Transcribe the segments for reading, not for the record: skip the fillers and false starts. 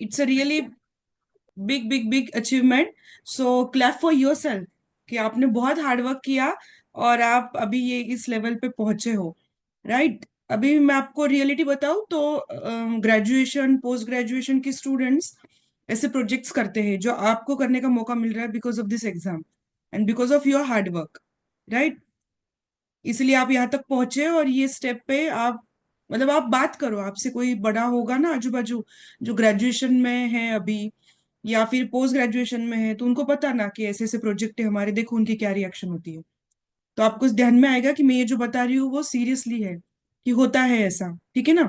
It's a really big big big achievement. So clap for your self कि आपने बहुत hard work किया और आप अभी ये इस लेवल पे पहुंचे हो, राइट। अभी मैं आपको रियलिटी बताऊं तो ग्रेजुएशन पोस्ट ग्रेजुएशन के स्टूडेंट्स ऐसे प्रोजेक्ट्स करते हैं जो आपको करने का मौका मिल रहा है because of this exam and because of your hard work, right. इसलिए आप यहाँ तक पहुंचे और ये स्टेप पे आप मतलब आप बात करो, आपसे कोई बड़ा होगा ना आजू बाजू जो ग्रेजुएशन में है अभी या फिर पोस्ट ग्रेजुएशन में है, तो उनको पता ना कि ऐसे ऐसे प्रोजेक्ट है हमारे, देखो उनकी क्या रिएक्शन होती है। तो आपको ध्यान में आएगा कि मैं ये जो बता रही हूँ वो सीरियसली है, कि होता है ऐसा, ठीक है ना।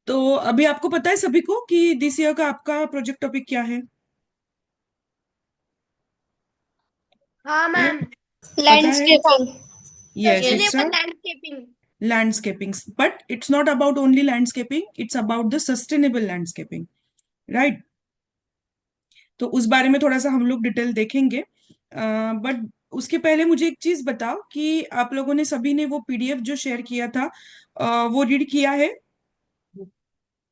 तो अभी आपको पता है सभी को कि दिस ईयर का आपका प्रोजेक्ट टॉपिक क्या है? हाँ है, मैम। पता है? Landscaping. Yes, sustainable it's a landscaping. landscaping, but it's not about only landscaping, it's about the sustainable landscaping, right? तो उस बारे में थोड़ा सा हम लोग डिटेल देखेंगे, बट उसके पहले मुझे एक चीज बताओ कि आप लोगों ने सभी ने वो पीडीएफ जो शेयर किया था वो रीड किया है?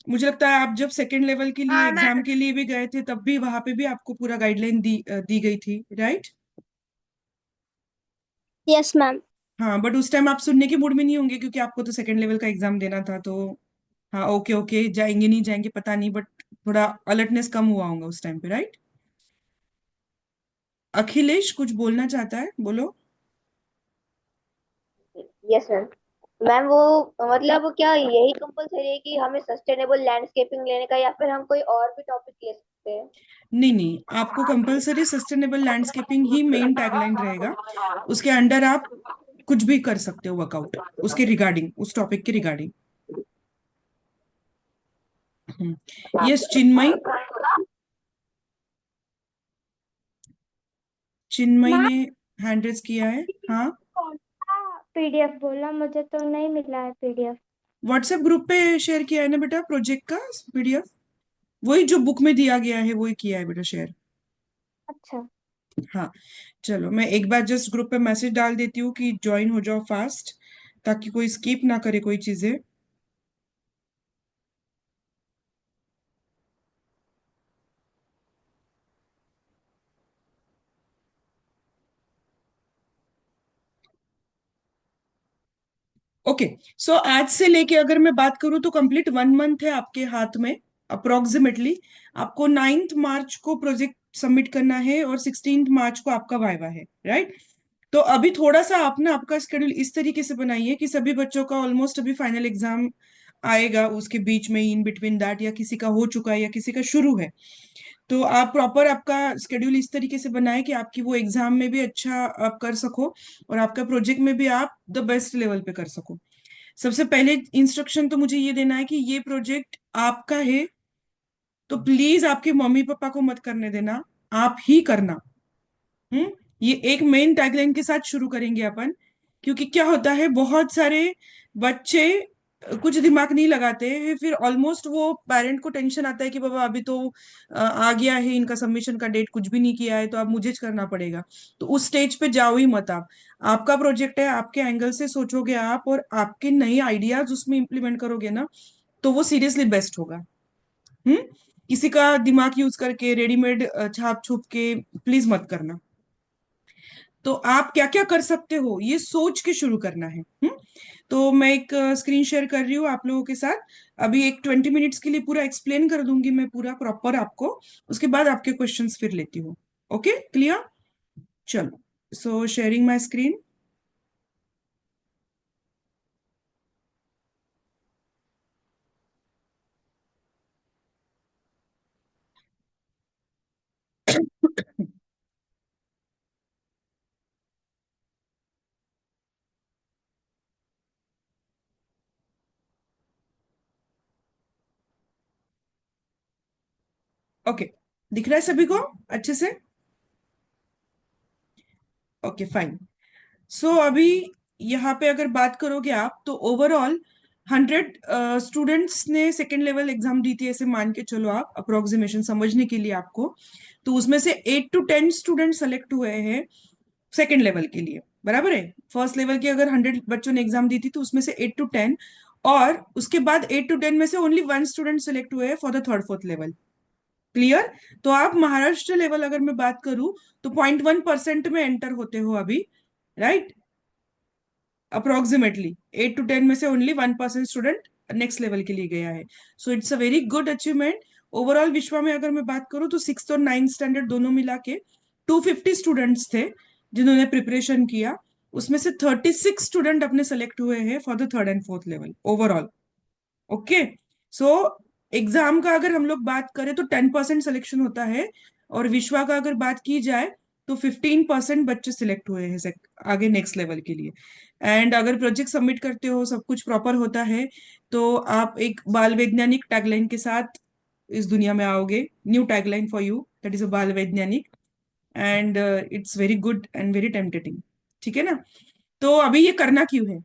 मुझे लगता है आप जब सेकेंड लेवल के लिए हाँ एग्जाम मैम। के लिए भी गए थे तब भी वहां पे भी आपको पूरा गाइडलाइन दी गई थी, राइट? Yes ma'am. हाँ, बट उस टाइम आप सुनने के मूड में नहीं होंगे क्योंकि आपको तो सेकेंड लेवल का एग्जाम देना था, तो हाँ, ओके ओके, जाएंगे नहीं जाएंगे पता नहीं, बट थोड़ा अलर्टनेस कम हुआ होगा उस टाइम पे, राइट। अखिलेश कुछ बोलना चाहता है, बोलो। Yes ma'am. मैम वो मतलब क्या यही कंपलसरी है कि हमें सस्टेनेबल लैंडस्केपिंग लेने का, या फिर हम कोई और भी टॉपिक ले सकते हैं? नहीं नहीं, आपको कंपलसरी सस्टेनेबल लैंडस्केपिंग ही मेन टैगलाइन रहेगा। उसके अंडर आप कुछ भी कर सकते हो वर्कआउट उसके रिगार्डिंग, उस टॉपिक के regarding. Yes, Chinmayi, Chinmayi ma'am ने हैंड रेज किया है, हाँ। कौन सा पीडीएफ बोला? मुझे तो नहीं मिला है पीडीएफ। व्हाट्सएप ग्रुप पे शेयर किया है ना बेटा प्रोजेक्ट का पीडीएफ, वही जो बुक में दिया गया है वही किया है बेटा शेयर। अच्छा। हाँ, चलो मैं एक बार जस्ट ग्रुप पे मैसेज डाल देती हूँ कि ज्वाइन हो जाओ फास्ट, ताकि कोई स्किप ना करे कोई चीजें। ओके, सो आज से लेके अगर मैं बात करूँ तो कंप्लीट 1 मंथ है आपके हाथ में अप्रोक्सीमेटली। आपको 9 मार्च को प्रोजेक्ट सबमिट करना है और 16 मार्च को आपका वाइवा है, राइट। तो अभी थोड़ा सा आप ना आपका शेड्यूल इस तरीके से बनाइए कि सभी बच्चों का ऑलमोस्ट अभी फाइनल एग्जाम आएगा, उसके बीच में इन बिटवीन दैट या किसी का हो चुका है या किसी का शुरू है। तो आप प्रॉपर आपका शेड्यूल इस तरीके से बनाए कि आपकी वो एग्जाम में भी अच्छा आप कर सको और आपका प्रोजेक्ट में भी आप द बेस्ट लेवल पे कर सको। सबसे पहले इंस्ट्रक्शन तो मुझे ये देना है कि ये प्रोजेक्ट आपका है, तो प्लीज आपके मम्मी पापा को मत करने देना, आप ही करना। हम्म, ये एक मेन टैगलाइन के साथ शुरू करेंगे अपन। क्योंकि क्या होता है, बहुत सारे बच्चे कुछ दिमाग नहीं लगाते हैं, फिर ऑलमोस्ट वो पेरेंट को टेंशन आता है कि बाबा अभी तो आ गया है इनका सबमिशन का डेट, कुछ भी नहीं किया है तो अब मुझे करना पड़ेगा। तो उस स्टेज पे जाओ ही मत आप। आपका प्रोजेक्ट है, आपके एंगल से सोचोगे आप और आपके नए आइडियाज उसमें इंप्लीमेंट करोगे ना, तो वो सीरियसली बेस्ट होगा। हम्म, किसी का दिमाग यूज करके रेडीमेड छाप छुप के प्लीज मत करना। तो आप क्या क्या कर सकते हो ये सोच के शुरू करना है। तो मैं एक स्क्रीन शेयर कर रही हूँ आप लोगों के साथ। अभी एक 20 मिनट्स के लिए पूरा एक्सप्लेन कर दूंगी मैं पूरा प्रॉपर आपको, उसके बाद आपके क्वेश्चंस फिर लेती हूँ। Okay, clear? चलो, so sharing my screen. Okay, दिख रहा है सभी को अच्छे से? Okay fine. सो अभी यहाँ पे अगर बात करोगे आप तो ओवरऑल 100 स्टूडेंट्स ने सेकेंड लेवल एग्जाम दी थी, ऐसे मान के चलो आप, अप्रोक्सीमेशन समझने के लिए आपको। तो उसमें से 8 to 10 स्टूडेंट सेलेक्ट हुए हैं सेकेंड लेवल के लिए, बराबर है। फर्स्ट लेवल की अगर 100 बच्चों ने एग्जाम दी थी तो उसमें से 8 to 10 और उसके बाद 8 to 10 में से ओनली 1 स्टूडेंट सिलेक्ट हुए हैं for the third fourth level. Clear? तो आप महाराष्ट्र लेवल अगर मैं बात करूं तो 0.1% में एंटर होते हो अभी, राइट? अप्रोक्सीमेटली 8 to 10 में से ओनली 1% स्टूडेंट नेक्स्ट लेवल के लिए गया है। So it's a very good achievement. Overall विश्वा में अगर मैं बात करूं तो 6th और 9th स्टैंडर्ड दोनों मिला के 250 स्टूडेंट्स थे जिन्होंने प्रिपरेशन किया। उसमें से 36 स्टूडेंट अपने सेलेक्ट हुए हैं for the third and fourth level overall. Okay, so exam का अगर हम लोग बात करें तो 10% सिलेक्शन होता है, और विश्वा का अगर बात की जाए तो 15% बच्चे सिलेक्ट हुए हैं आगे नेक्स्ट लेवल के लिए। एंड अगर प्रोजेक्ट सबमिट करते हो, सब कुछ प्रॉपर होता है, तो आप एक बाल वैज्ञानिक टैगलाइन के साथ इस दुनिया में आओगे। New tagline for you, that is a बाल वैज्ञानिक, and it's very good and very tempting. ठीक है ना? तो अभी ये करना क्यों है?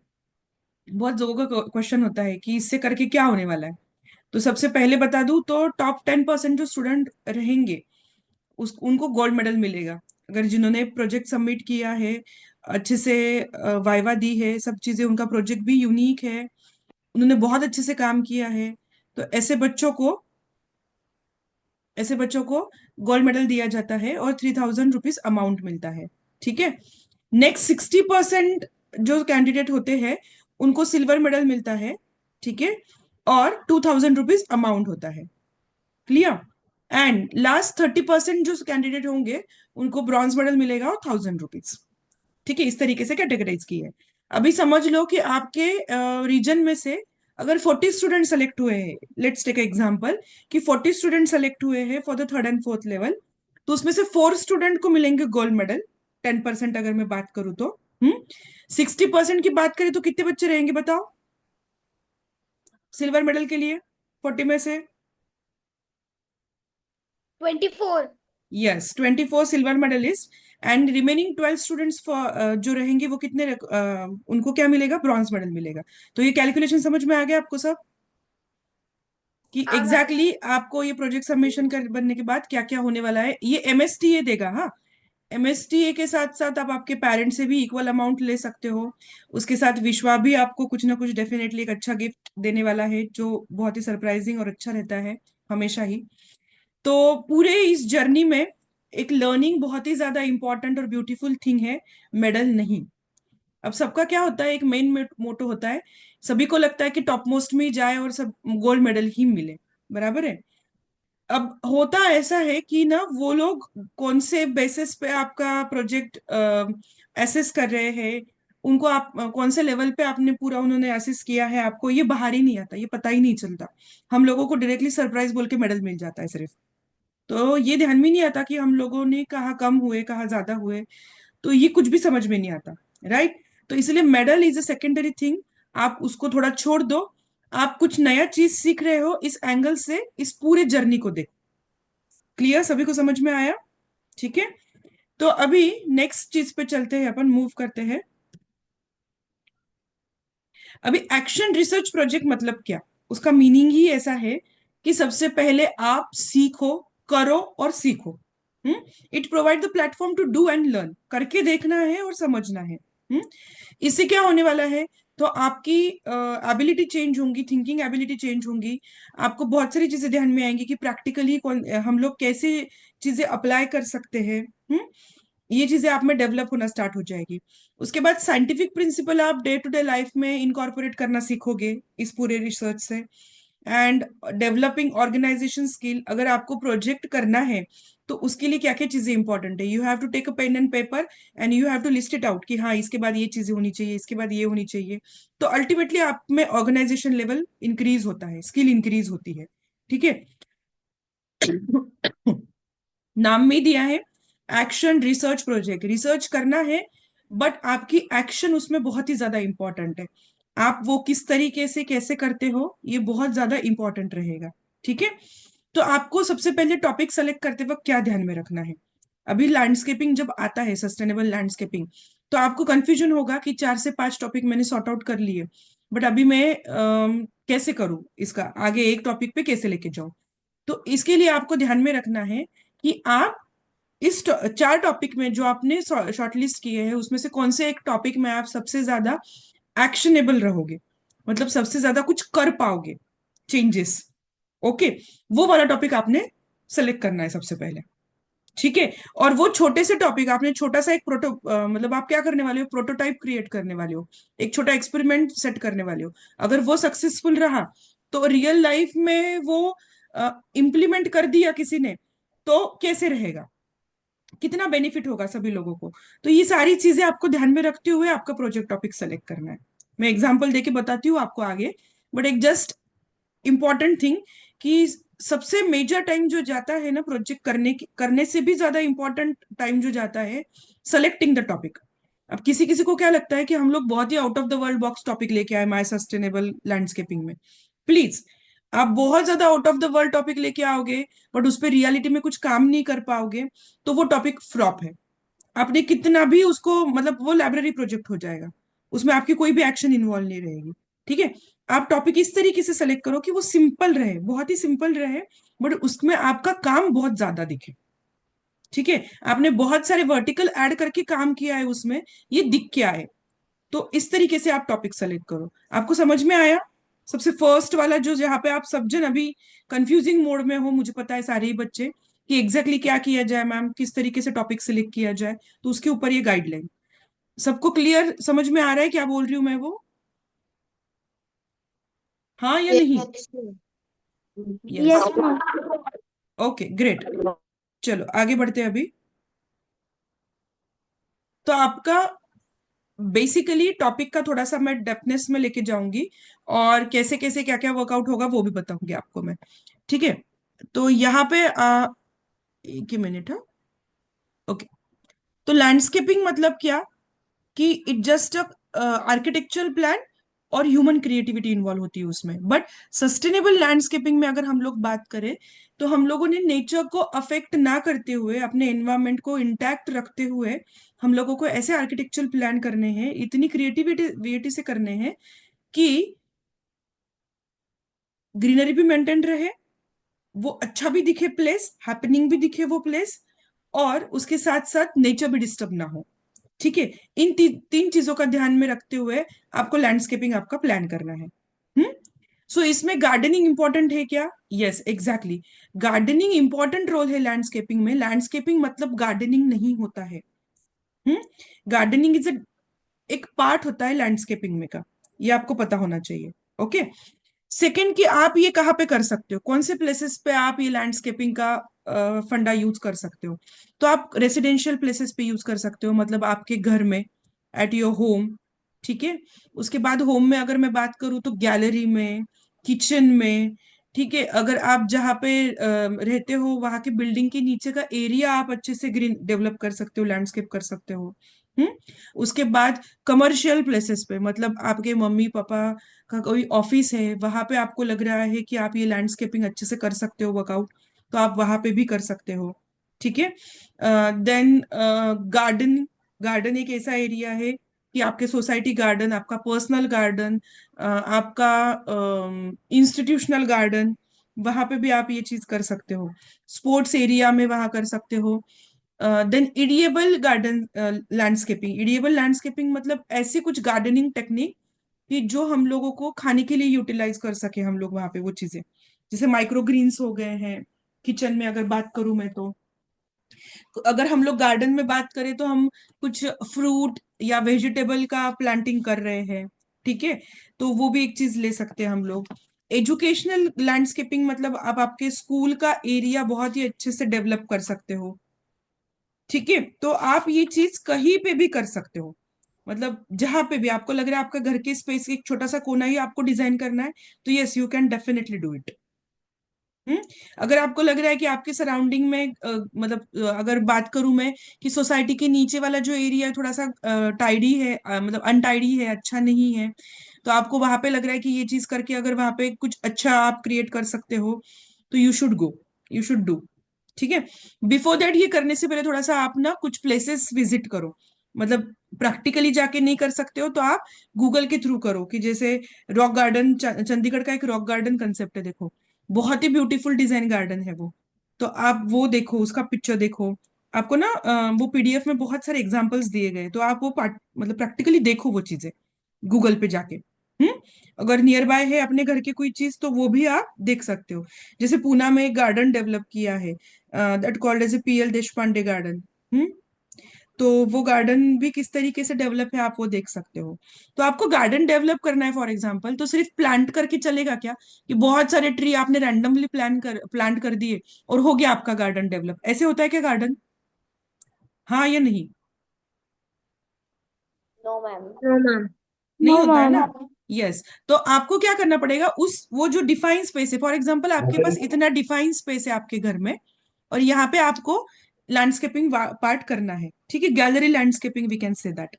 बहुत लोगों का क्वेश्चन होता है कि इससे करके क्या होने वाला है। तो सबसे पहले बता दूं तो टॉप 10% जो स्टूडेंट रहेंगे उस उनको गोल्ड मेडल मिलेगा। अगर जिन्होंने प्रोजेक्ट सबमिट किया है, अच्छे से वाइवा दी है, सब चीजें, उनका प्रोजेक्ट भी यूनिक है, उन्होंने बहुत अच्छे से काम किया है, तो ऐसे बच्चों को गोल्ड मेडल दिया जाता है और 3,000 रुपीज अमाउंट मिलता है। ठीक है? नेक्स्ट 60% जो कैंडिडेट होते हैं उनको सिल्वर मेडल मिलता है। ठीक है? और 2,000 रुपीज अमाउंट होता है। क्लियर? एंड लास्ट 30% जो कैंडिडेट होंगे उनको ब्रॉन्ज मेडल मिलेगा और 1,000 रुपीज। ठीक है? इस तरीके से कैटेगराइज की है। अभी समझ लो कि आपके रीजन में से अगर 40 स्टूडेंट सेलेक्ट हुए हैं, लेट्स टेक एग्जांपल कि 40 स्टूडेंट सेलेक्ट हुए हैं for the third and fourth level, तो उसमें से 4 स्टूडेंट को मिलेंगे गोल्ड मेडल। 10% अगर मैं बात करूं तो 60% की बात करें तो कितने बच्चे रहेंगे बताओ सिल्वर मेडल के लिए 40 में से? 24। Yes, 24 silver medalist. And remaining 12 students जो रहेंगे वो कितने उनको क्या मिलेगा? ब्रॉन्ज मेडल मिलेगा। तो ये कैलकुलेशन समझ में आ गया आपको सब कि हाँ मैम। एग्जैक्टली आपको ये प्रोजेक्ट सबमिशन कर बनने के बाद क्या क्या होने वाला है? ये एमएसटीए देगा। हाँ, एमएसटीए के साथ साथ आप आपके पेरेंट्स से भी इक्वल अमाउंट ले सकते हो। उसके साथ विश्वा भी आपको कुछ ना कुछ डेफिनेटली एक अच्छा गिफ्ट देने वाला है जो बहुत ही सरप्राइजिंग और अच्छा रहता है हमेशा ही। तो पूरे इस जर्नी में एक लर्निंग बहुत ही ज्यादा इंपॉर्टेंट और ब्यूटीफुल थिंग है, मेडल नहीं। अब सबका क्या होता है, एक मेन मोटो होता है, सभी को लगता है कि टॉप मोस्ट में ही जाए और सब गोल्ड मेडल ही मिले। बराबर है? अब होता ऐसा है कि ना वो लोग कौन से बेसिस पे आपका प्रोजेक्ट एसेस कर रहे हैं, उनको आप कौन से लेवल पे आपने पूरा उन्होंने एसेस किया है, आपको ये बाहर ही नहीं आता, ये पता ही नहीं चलता। हम लोगों को डायरेक्टली सरप्राइज बोल के मेडल मिल जाता है सिर्फ। तो ये ध्यान में नहीं आता कि हम लोगों ने कहाँ कम हुए कहाँ ज्यादा हुए, तो ये कुछ भी समझ में नहीं आता, राइट? तो इसलिए medal is a secondary thing, आप उसको थोड़ा छोड़ दो। आप कुछ नया चीज सीख रहे हो, इस एंगल से इस पूरे जर्नी को देखो। क्लियर? सभी को समझ में आया? ठीक है, तो अभी नेक्स्ट चीज पे चलते हैं, अपन मूव करते हैं। अभी एक्शन रिसर्च प्रोजेक्ट मतलब क्या? उसका मीनिंग ही ऐसा है कि सबसे पहले आप सीखो, करो और सीखो। It provide the platform to do and learn, करके देखना है और समझना है। इससे क्या होने वाला है? तो आपकी एबिलिटी चेंज होंगी, थिंकिंग एबिलिटी चेंज होंगी। आपको बहुत सारी चीजें ध्यान में आएंगी कि प्रैक्टिकली हम लोग कैसे चीजें अप्लाई कर सकते हैं। ये चीजें आप में डेवलप होना स्टार्ट हो जाएगी। उसके बाद साइंटिफिक प्रिंसिपल आप डे टू डे लाइफ में इनकॉर्पोरेट करना सीखोगे इस पूरे रिसर्च से। एंड डेवलपिंग ऑर्गेनाइजेशन स्किल, अगर आपको प्रोजेक्ट करना है तो उसके लिए क्या क्या चीजें इंपॉर्टेंट है, you have to take a pen and paper and you have to list it out कि हाँ इसके बाद ये चीजें होनी चाहिए, इसके बाद ये होनी चाहिए। तो अल्टीमेटली आप में ऑर्गेनाइजेशन लेवल इंक्रीज होता है, स्किल इंक्रीज होती है। ठीक है? नाम में दिया है एक्शन रिसर्च प्रोजेक्ट, रिसर्च करना है बट आपकी एक्शन उसमें बहुत ही ज्यादा इंपॉर्टेंट है। आप वो किस तरीके से कैसे करते हो ये बहुत ज्यादा इंपॉर्टेंट रहेगा। ठीक है? तो आपको सबसे पहले टॉपिक सेलेक्ट करते वक्त क्या ध्यान में रखना है? अभी लैंडस्केपिंग जब आता है, सस्टेनेबल लैंडस्केपिंग, तो आपको कंफ्यूजन होगा कि 4 से 5 टॉपिक मैंने सॉर्ट आउट कर लिए, बट अभी मैं कैसे करूं, इसका आगे एक टॉपिक पे कैसे लेके जाऊं? तो इसके लिए आपको ध्यान में रखना है कि आप इस 4 टॉपिक में जो आपने शॉर्टलिस्ट किए हैं उसमें से कौन से एक टॉपिक में आप सबसे ज्यादा एक्शनेबल रहोगे। मतलब सबसे ज्यादा कुछ कर पाओगे, चेंजेस। ओके, वो वाला टॉपिक आपने सेलेक्ट करना है सबसे पहले। ठीक है, और वो छोटे से टॉपिक आपने छोटा सा एक मतलब आप क्या करने वाले हो, प्रोटोटाइप क्रिएट करने वाले हो, एक छोटा एक्सपेरिमेंट सेट करने वाले हो। अगर वो सक्सेसफुल रहा तो रियल लाइफ में वो इम्प्लीमेंट कर दिया किसी ने, तो कैसे रहेगा, कितना बेनिफिट होगा सभी लोगों को। तो ये सारी चीजें आपको ध्यान में रखते हुए आपका प्रोजेक्ट टॉपिक सेलेक्ट करना है। मैं एग्जांपल देके बताती हूँ आपको आगे, बट एक जस्ट इंपॉर्टेंट थिंग कि सबसे मेजर टाइम जो जाता है ना प्रोजेक्ट करने से भी ज्यादा इंपॉर्टेंट टाइम जो जाता है सेलेक्टिंग द टॉपिक। अब किसी किसी को क्या लगता है कि हम लोग बहुत ही out of the world box topic लेके आए माय सस्टेनेबल लैंडस्केपिंग में। प्लीज, आप बहुत ज्यादा out of the world topic लेके आओगे बट उस पर रियलिटी में कुछ काम नहीं कर पाओगे, तो वो टॉपिक फ्लॉप है। आपने कितना भी उसको, मतलब वो लाइब्रेरी प्रोजेक्ट हो जाएगा, उसमें आपकी कोई भी एक्शन इन्वॉल्व नहीं रहेगी। ठीक है, आप टॉपिक इस तरीके से सेलेक्ट करो कि वो सिंपल रहे, बहुत ही सिंपल रहे, बट उसमें आपका काम बहुत ज्यादा दिखे। ठीक है, आपने बहुत सारे वर्टिकल ऐड करके काम किया है उसमें, ये दिख के आए। तो इस तरीके से आप टॉपिक सेलेक्ट करो। आपको समझ में आया? सबसे फर्स्ट वाला जो, जहाँ पे आप सब जन अभी कंफ्यूजिंग मोड में हो, मुझे पता है सारे ही बच्चे, कि एग्जैक्टली क्या किया जाए मैम, किस तरीके से टॉपिक सिलेक्ट किया जाए, तो उसके ऊपर ये गाइडलाइन। सबको क्लियर समझ में आ रहा है क्या बोल रही हूँ मैं वो? हाँ या नहीं? Yes. Yes ma'am. Okay, great. चलो आगे बढ़ते हैं अभी। तो आपका बेसिकली टॉपिक का थोड़ा सा मैं डेप्थनेस में लेके जाऊंगी, और कैसे कैसे क्या क्या वर्कआउट होगा वो भी बताऊंगी आपको मैं। ठीक है, तो यहाँ पे एक ही मिनट है। ओके, तो लैंडस्केपिंग मतलब क्या, कि इट जस्ट आर्किटेक्चरल प्लान, और ह्यूमन क्रिएटिविटी इन्वॉल्व होती है उसमें। बट सस्टेनेबल लैंडस्केपिंग में अगर हम लोग बात करें, तो हम लोगों ने नेचर को अफेक्ट ना करते हुए, अपने एनवायरमेंट को इंटैक्ट रखते हुए, हम लोगों को ऐसे आर्किटेक्चरल प्लान करने हैं, इतनी क्रिएटिविटी से करने हैं कि ग्रीनरी भी मेंटेन रहे, वो अच्छा भी दिखे प्लेस, हैपनिंग भी दिखे वो प्लेस, और उसके साथ साथ नेचर भी डिस्टर्ब ना हो। ठीक है, इन तीन चीजों का ध्यान में रखते हुए आपको लैंडस्केपिंग आपका प्लान करना है। सो इसमें गार्डनिंग इंपॉर्टेंट है क्या? Yes, exactly, gardening important role है लैंडस्केपिंग में। लैंडस्केपिंग मतलब गार्डनिंग नहीं होता है। गार्डनिंग इज एक पार्ट होता है लैंडस्केपिंग में का, ये आपको पता होना चाहिए। ओके, सेकंड, कि आप ये कहाँ पे कर सकते हो, कौन से प्लेसेस पे आप ये लैंडस्केपिंग का फंडा यूज कर सकते हो। तो आप रेसिडेंशियल प्लेसेस पे यूज कर सकते हो, मतलब आपके घर में, एट योर होम। ठीक है, उसके बाद होम में अगर मैं बात करूँ तो गैलरी में, किचन में। ठीक है, अगर आप जहाँ पे रहते हो वहां के बिल्डिंग के नीचे का एरिया आप अच्छे से ग्रीन डेवलप कर सकते हो, लैंडस्केप कर सकते हो। हम्म उसके बाद कमर्शियल प्लेसेस पे, मतलब आपके मम्मी पापा का कोई ऑफिस है, वहां पे आपको लग रहा है कि आप ये लैंडस्केपिंग अच्छे से कर सकते हो वर्कआउट, तो आप वहां पे भी कर सकते हो। ठीक है, देन गार्डन। गार्डन एक ऐसा एरिया है कि आपके सोसाइटी गार्डन, आपका पर्सनल गार्डन, आपका इंस्टीट्यूशनल गार्डन, वहां पे भी आप ये चीज कर सकते हो। स्पोर्ट्स एरिया में वहां कर सकते हो। Then edible garden landscaping. Edible landscaping मतलब ऐसी कुछ गार्डनिंग टेक्निक कि जो हम लोगों को खाने के लिए यूटिलाइज कर सके हम लोग वहां पे वो चीजें, जैसे माइक्रो ग्रीन्स हो गए हैं। किचन में अगर बात करूं मैं, तो अगर हम लोग गार्डन में बात करें तो हम कुछ फ्रूट या वेजिटेबल का प्लांटिंग कर रहे हैं। ठीक है, तो वो भी एक चीज ले सकते हैं हम लोग। एजुकेशनल लैंडस्केपिंग मतलब आप आपके स्कूल का एरिया बहुत ही अच्छे से डेवलप कर सकते हो। ठीक है, तो आप ये चीज कहीं पे भी कर सकते हो, मतलब जहां पे भी आपको लग रहा है आपका घर के स्पेस एक छोटा सा कोना ही आपको डिजाइन करना है, तो yes you can definitely do it. Hmm अगर आपको लग रहा है कि आपके सराउंडिंग में मतलब अगर बात करूं मैं कि सोसाइटी के नीचे वाला जो एरिया है थोड़ा सा टाइडी है, मतलब अनटाइडी है, अच्छा नहीं है, तो आपको वहां पे लग रहा है कि ये चीज करके अगर वहां पे कुछ अच्छा आप क्रिएट कर सकते हो, तो you should go, you should do. ठीक है, बिफोर दैट ये करने से पहले थोड़ा सा आप ना कुछ प्लेसेस विजिट करो, मतलब प्रैक्टिकली जाके नहीं कर सकते हो तो आप गूगल के थ्रू करो, कि जैसे रॉक गार्डन, चंडीगढ़ का एक रॉक गार्डन कंसेप्ट है, देखो बहुत ही ब्यूटीफुल डिजाइन गार्डन है वो। तो आप वो देखो, उसका पिक्चर देखो। आपको ना वो पीडीएफ में बहुत सारे एग्जांपल्स दिए गए, तो आप वो पार्ट मतलब प्रैक्टिकली देखो वो चीजें गूगल पे जाके। अगर नियर बाय है अपने घर के कोई चीज तो वो भी आप देख सकते हो। जैसे पूना में एक गार्डन डेवलप किया है, that called as a P L Deshpande garden. तो वो गार्डन भी किस तरीके से डेवलप है आप वो देख सकते हो। तो आपको गार्डन डेवलप करना है फॉर एग्जांपल, तो सिर्फ प्लांट करके चलेगा क्या कि बहुत सारे ट्री आपने रैंडमली प्लांट कर दिए और हो गया आपका गार्डन डेवलप? ऐसे होता है क्या गार्डन? हाँ या नहीं? No ma'am. No ma'am. नहीं नो होता है मैम। ना। यस। तो आपको क्या करना पड़ेगा, उस वो जो डिफाइन स्पेस है, फॉर एग्जांपल आपके पास इतना डिफाइन स्पेस है आपके घर में, और यहाँ पे आपको लैंडस्केपिंग पार्ट करना है, ठीक है, gallery landscaping we can say that.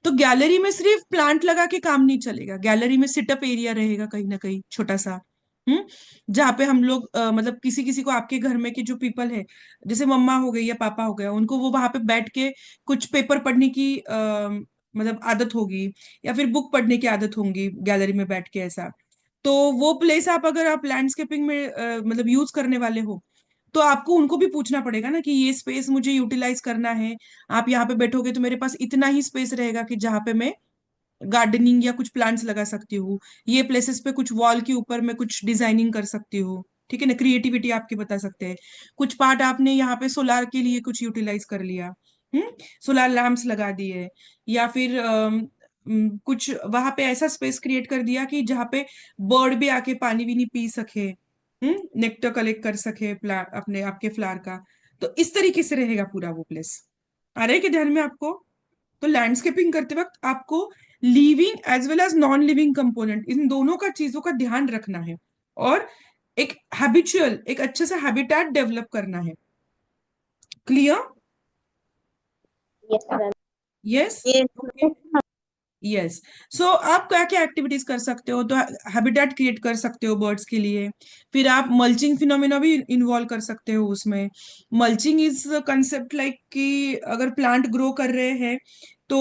तो गैलरी में सिर्फ प्लांट लगा के काम नहीं चलेगा, गैलरी में सिटअप एरिया रहेगा कहीं ना कहीं छोटा सा। जहाँ पे हम लोग मतलब किसी किसी को आपके घर में के जो पीपल है, जैसे मम्मा हो गई या पापा हो गया, उनको वो वहां पे बैठ के कुछ पेपर पढ़ने की मतलब आदत होगी, या फिर बुक पढ़ने की आदत होंगी गैलरी में बैठ के ऐसा। तो वो प्लेस आप अगर आप लैंडस्केपिंग में मतलब यूज करने वाले हो, तो आपको उनको भी पूछना पड़ेगा ना कि ये स्पेस मुझे यूटिलाइज करना है। आप यहाँ पे बैठोगे तो मेरे पास इतना ही स्पेस रहेगा कि जहाँ पे मैं गार्डनिंग या कुछ प्लांट्स लगा सकती हूँ, ये प्लेसेस पे कुछ वॉल के ऊपर मैं कुछ डिजाइनिंग कर सकती हूँ। ठीक है ना, क्रिएटिविटी आपकी बता सकते हैं। कुछ पार्ट आपने यहाँ पे सोलार के लिए कुछ यूटिलाइज कर लिया, सोलार लैंप्स लगा दिए, या फिर कुछ वहां पे ऐसा स्पेस क्रिएट कर दिया कि जहाँ पे बर्ड भी आके पानी भी नहीं पी सके, नेक्टर कलेक्ट कर सके अपने आपके फ्लावर का। तो इस तरीके से रहेगा पूरा वो प्लेस। आ रहा है कि ध्यान में आपको? तो लैंडस्केपिंग करते वक्त आपको living as well as non living component, इन दोनों का चीजों का ध्यान रखना है, और एक हैबिचुअल, एक अच्छे से हैबिटेट डेवलप करना है। Clear? Yes ma'am. Yes. Yes. Okay. Yes. So आप क्या क्या एक्टिविटीज कर सकते हो, तो हैबिटेट क्रिएट कर सकते हो बर्ड्स के लिए। फिर आप मल्चिंग फिनोमेना भी इन्वॉल्व कर सकते हो उसमें। मल्चिंग इज कंसेप्ट लाइक कि अगर प्लांट ग्रो कर रहे हैं तो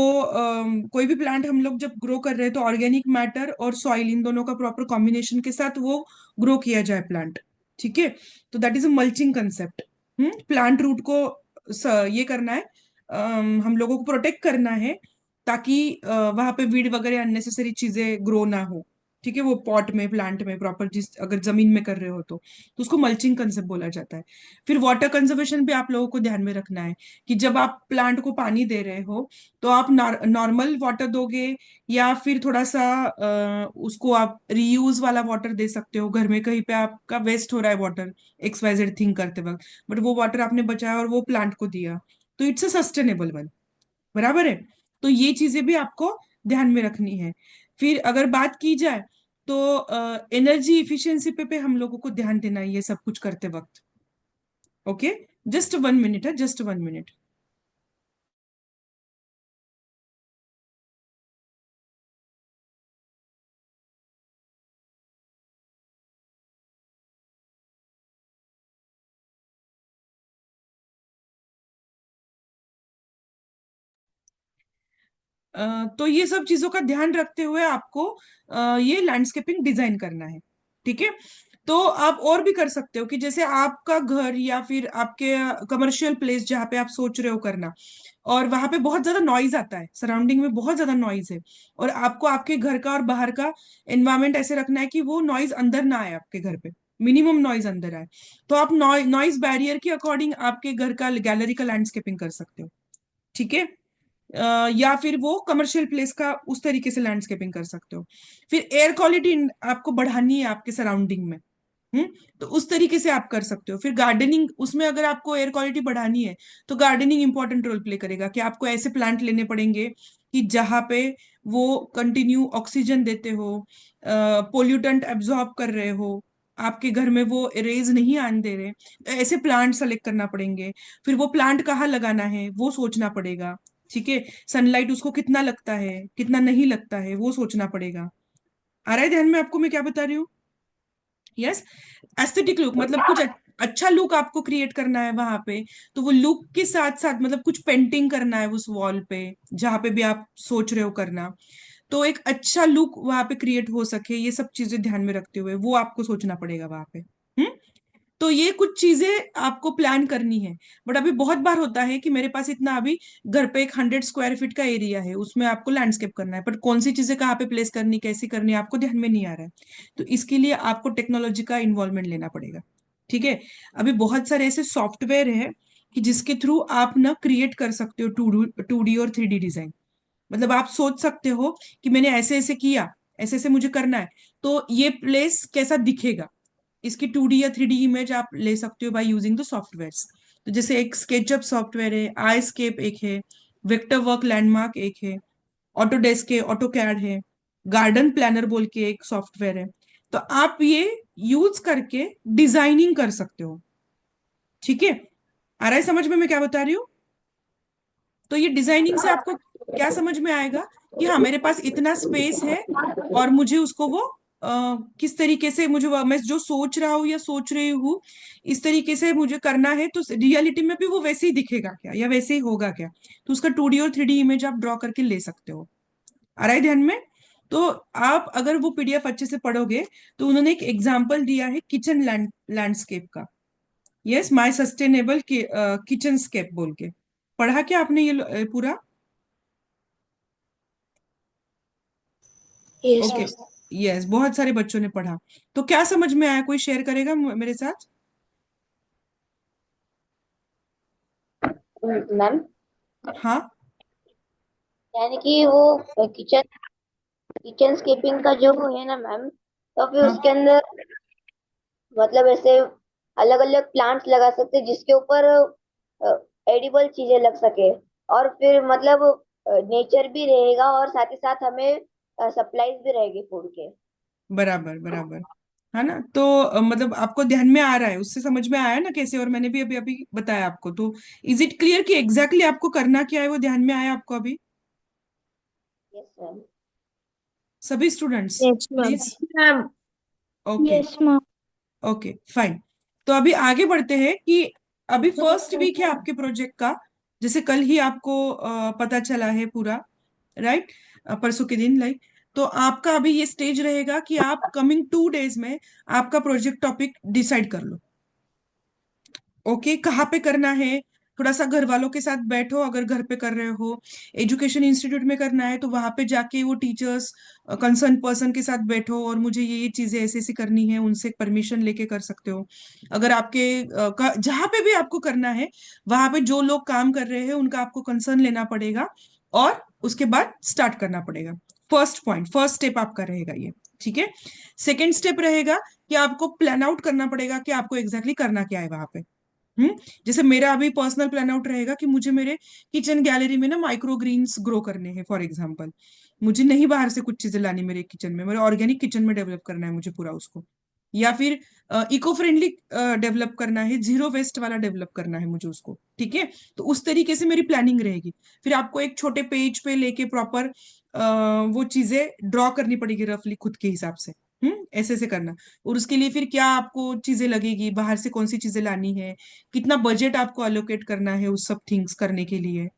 कोई भी प्लांट हम लोग जब ग्रो कर रहे हैं तो ऑर्गेनिक मैटर और सॉइल इन दोनों का प्रॉपर कॉम्बिनेशन के साथ वो ग्रो किया जाए प्लांट। ठीक है, तो that is a mulching concept. Plant root को ये करना है, हम लोगों को प्रोटेक्ट करना है, ताकि वहां पे वीड वगैरह अननेसेसरी चीजें ग्रो ना हो। ठीक है, वो पॉट में प्लांट में प्रॉपर, जिस अगर जमीन में कर रहे हो तो उसको मल्चिंग कंसेप्ट बोला जाता है। फिर वाटर कंजर्वेशन भी आप लोगों को ध्यान में रखना है कि जब आप प्लांट को पानी दे रहे हो तो आप नॉर्मल वाटर दोगे, या फिर थोड़ा सा उसको आप रीयूज वाला वाटर दे सकते हो। घर में कहीं पे आपका वेस्ट हो रहा है water X Y Z thing करते वक्त, बट वो वाटर आपने बचाया और वो प्लांट को दिया, तो इट्स अ सस्टेनेबल वन। बराबर है? तो ये चीजें भी आपको ध्यान में रखनी है। फिर अगर बात की जाए तो एनर्जी इफिशियंसी पे हम लोगों को ध्यान देना है ये सब कुछ करते वक्त। ओके, जस्ट 1 मिनट है, जस्ट 1 मिनट। तो ये सब चीजों का ध्यान रखते हुए आपको ये लैंडस्केपिंग डिजाइन करना है। ठीक है, तो आप और भी कर सकते हो कि जैसे आपका घर या फिर आपके कमर्शियल प्लेस जहाँ पे आप सोच रहे हो करना, और वहां पे बहुत ज्यादा नॉइज आता है, सराउंडिंग में बहुत ज्यादा नॉइज है, और आपको आपके घर का और बाहर का एनवायरमेंट ऐसे रखना है कि वो नॉइज अंदर ना आए आपके घर पे, मिनिमम नॉइज अंदर आए। तो आप नॉइज बैरियर के अकॉर्डिंग आपके घर का गैलरी का लैंडस्केपिंग कर सकते हो। ठीक है, या फिर वो कमर्शियल प्लेस का उस तरीके से लैंडस्केपिंग कर सकते हो। फिर एयर क्वालिटी आपको बढ़ानी है आपके सराउंडिंग में, हम्म तो उस तरीके से आप कर सकते हो। फिर गार्डनिंग, उसमें अगर आपको एयर क्वालिटी बढ़ानी है तो गार्डनिंग इंपॉर्टेंट रोल प्ले करेगा कि आपको ऐसे प्लांट लेने पड़ेंगे कि जहाँ पे वो कंटिन्यू ऑक्सीजन देते हो, पोल्यूटेंट एब्जॉर्ब कर रहे हो, आपके घर में वो रेज नहीं आने दे रहे, तो ऐसे प्लांट सेलेक्ट करना पड़ेंगे। फिर वो प्लांट कहाँ लगाना है वो सोचना पड़ेगा। ठीक है, सनलाइट उसको कितना लगता है कितना नहीं लगता है वो सोचना पड़ेगा। आ रहा है ध्यान में आपको मैं क्या बता रही हूँ? यस। एस्थेटिक लुक मतलब कुछ अच्छा लुक आपको क्रिएट करना है वहां पे, तो वो लुक के साथ साथ मतलब कुछ पेंटिंग करना है उस वॉल पे जहां पे भी आप सोच रहे हो करना, तो एक अच्छा लुक वहां पे क्रिएट हो सके, ये सब चीजें ध्यान में रखते हुए वो आपको सोचना पड़ेगा वहां पे। तो ये कुछ चीजें आपको प्लान करनी है। बट अभी बहुत बार होता है कि मेरे पास इतना अभी घर पे एक 100 स्क्वायर फीट का एरिया है, उसमें आपको लैंडस्केप करना है, पर कौन सी चीजें कहाँ पे प्लेस करनी, कैसी करनी है, आपको ध्यान में नहीं आ रहा है। तो इसके लिए आपको टेक्नोलॉजी का इन्वॉल्वमेंट लेना पड़ेगा। ठीक है। अभी बहुत सारे ऐसे सॉफ्टवेयर है कि जिसके थ्रू आप ना क्रिएट कर सकते हो 2D और 3D डिजाइन। मतलब आप सोच सकते हो कि मैंने ऐसे ऐसे किया, ऐसे ऐसे मुझे करना है, तो ये प्लेस कैसा दिखेगा, इसकी 2D या 3D इमेज आप ले सकते हो बाय यूजिंग द सॉफ्टवेयर्स। तो जैसे एक स्केचअप सॉफ्टवेयर है, आई स्केप एक है, वेक्टर वर्क लैंडमार्क एक है, ऑटोडेस्क है, ऑटो कैड है, गार्डन प्लानर बोल के एक सॉफ्टवेयर है। तो आप ये यूज करके डिजाइनिंग कर सकते हो। ठीक है। आ रहा है समझ में मैं क्या बता रही हूँ? तो ये डिजाइनिंग से आपको क्या समझ में आएगा कि हाँ मेरे पास इतना स्पेस है और मुझे उसको वो किस तरीके से मुझे मैं जो सोच रहा हूँ या सोच रही हूँ इस तरीके से मुझे करना है, तो रियलिटी में भी वो वैसे ही दिखेगा क्या या वैसे ही होगा क्या। तो उसका 2D और 3D इमेज आप ड्रॉ करके ले सकते हो। आ रहा है ध्यान में? तो आप अगर वो पीडीएफ अच्छे से पढ़ोगे तो उन्होंने एक एग्जाम्पल दिया है किचन लैंडस्केप का। Yes, my sustainable kitchenscape बोल के। पढ़ा क्या आपने ये पूरा? Yes okay. मैम। यस, बहुत सारे बच्चों ने पढ़ा। तो क्या समझ में आया, कोई शेयर करेगा मेरे साथ? मैम, हाँ। यानी कि वो किचन किचन स्केपिंग का जो है ना मैम, तो फिर हाँ, उसके अंदर मतलब ऐसे अलग अलग प्लांट्स लगा सकते हैं जिसके ऊपर एडिबल चीजें लग सके, और फिर मतलब नेचर भी रहेगा और साथ ही साथ हमें सप्लाईज भी रहेगी फूड के। बराबर बराबर। है ना? तो मतलब आपको ध्यान में आ रहा है, उससे समझ में आया ना कैसे, और मैंने भी अभी अभी बताया आपको। तो इज इट क्लियर कि एग्जैक्टली आपको करना क्या है, वो ध्यान में आया आपको अभी? Yes ma'am. सभी students yes ma'am. Please. Ma'am. Okay. Yes ma'am. Okay fine. तो अभी आगे बढ़ते हैं कि अभी फर्स्ट वीक है आपके प्रोजेक्ट का। जैसे कल ही आपको पता चला है पूरा, राइट? परसों के दिन लाइक। तो आपका अभी ये स्टेज रहेगा कि आप कमिंग 2 डेज में आपका प्रोजेक्ट टॉपिक डिसाइड कर लो। ओके, कहाँ पे करना है? थोड़ा सा घर वालों के साथ बैठो, अगर घर पे कर रहे हो। एजुकेशन इंस्टीट्यूट में करना है तो वहां पे जाके वो टीचर्स कंसर्न पर्सन के साथ बैठो और मुझे ये चीजें ऐसे ऐसी करनी है, उनसे परमिशन लेके कर सकते हो। अगर आपके जहाँ पे भी आपको करना है वहां पे जो लोग काम कर रहे हैं उनका आपको कंसर्न लेना पड़ेगा और उसके बाद स्टार्ट करना पड़ेगा। फर्स्ट पॉइंट, फर्स्ट स्टेप आपका रहेगा ये। ठीक है। सेकेंड स्टेप रहेगा कि आपको प्लान आउट करना पड़ेगा कि आपको एग्जैक्टली करना क्या है वहां पे। हम्म। जैसे मेरा अभी पर्सनल प्लान आउट रहेगा कि मुझे मेरे किचन गैलरी में ना माइक्रो ग्रीन्स ग्रो करने हैं फॉर एग्जांपल। मुझे नहीं बाहर से कुछ चीजें लानी मेरे किचन में, मेरे ऑर्गेनिक किचन में डेवलप करना है मुझे पूरा उसको। या फिर इको फ्रेंडली डेवलप करना है, जीरो वेस्ट वाला डेवलप करना है मुझे उसको। ठीक है। तो उस तरीके से मेरी प्लानिंग रहेगी। फिर आपको एक छोटे पेज पे लेके प्रॉपर वो चीजें ड्रॉ करनी पड़ेगी रफली खुद के हिसाब से। ऐसे ऐसे करना। और उसके लिए फिर क्या आपको चीजें लगेगी, बाहर से कौन सी चीजें लानी है, कितना बजट आपको अलोकेट करना है उस सब थिंग्स करने के लिए।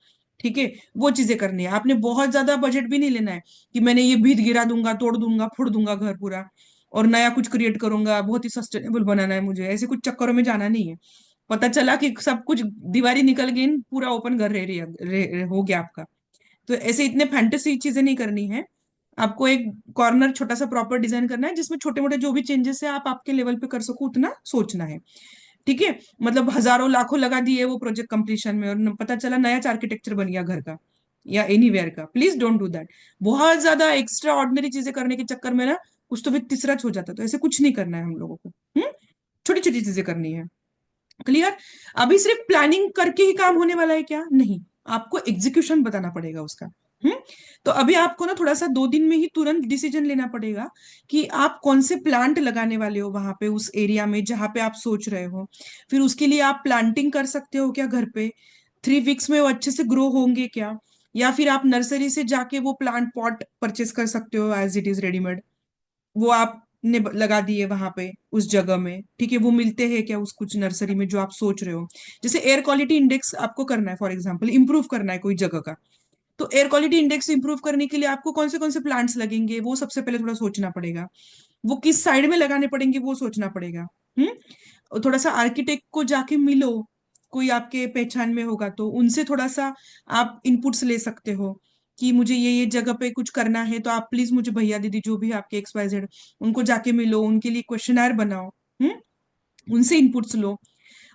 ठीक है। वो चीजें करनी है आपने। बहुत ज्यादा बजट भी नहीं लेना है कि मैंने ये भीत गिरा दूंगा, तोड़ दूंगा, फोड़ दूंगा घर पूरा और नया कुछ क्रिएट करूंगा, बहुत ही सस्टेनेबल बनाना है मुझे, ऐसे कुछ चक्करों में जाना नहीं है। पता चला कि सब कुछ दीवारी निकल गई, पूरा ओपन घर हो गया आपका। तो ऐसे इतने फैंटेसी चीजें नहीं करनी है। आपको एक कॉर्नर छोटा सा प्रॉपर डिजाइन करना है जिसमें छोटे मोटे जो भी चेंजेस है आप आपके लेवल पे कर सको उतना सोचना है। ठीक है। मतलब हजारों लाखों लगा दिए वो प्रोजेक्ट कंप्लीशन में और पता चला नया आर्किटेक्चर बन गया घर का या एनीवेयर का। Please don't do that. बहुत ज्यादा एक्स्ट्रा ऑर्डिनरी चीजें करने के चक्कर में ना कुछ तो भी तीसरा हो जाता है। तो ऐसे कुछ नहीं करना है हम लोगों को। छोटी छोटी चीजें करनी है। क्लियर? अभी सिर्फ प्लानिंग करके ही काम होने वाला है क्या? नहीं, आपको एग्जीक्यूशन बताना पड़ेगा उसका। हम्म। तो अभी आपको ना थोड़ा सा 2 दिन में ही तुरंत डिसीजन लेना पड़ेगा कि आप कौन से प्लांट लगाने वाले हो वहां पे उस एरिया में जहां पे आप सोच रहे हो। फिर उसके लिए आप प्लांटिंग कर सकते हो क्या घर पे? 3 वीक्स में वो अच्छे से ग्रो होंगे क्या? या फिर आप नर्सरी से जाके वो प्लांट पॉट परचेस कर सकते हो एज इट इज रेडीमेड। वो आपने लगा दिए वहां पे उस जगह में। ठीक है। वो मिलते हैं क्या उस कुछ नर्सरी में जो आप सोच रहे हो? जैसे एयर क्वालिटी इंडेक्स आपको करना है फॉर एग्जांपल, इंप्रूव करना है कोई जगह का। तो एयर क्वालिटी इंडेक्स इंप्रूव करने के लिए आपको कौन से प्लांट्स लगेंगे वो सबसे पहले थोड़ा सोचना पड़ेगा। वो किस साइड में लगाने पड़ेंगे वो सोचना पड़ेगा। हम्म। थोड़ा सा आर्किटेक्ट को जाके मिलो, कोई आपके पहचान में होगा तो उनसे थोड़ा सा आप इनपुट्स ले सकते हो कि मुझे ये जगह पे कुछ करना है, तो आप प्लीज मुझे भैया दीदी जो भी आपके XYZ उनको जाके मिलो, उनके लिए क्वेश्चनर बनाओ। उनसे इनपुट्स लो,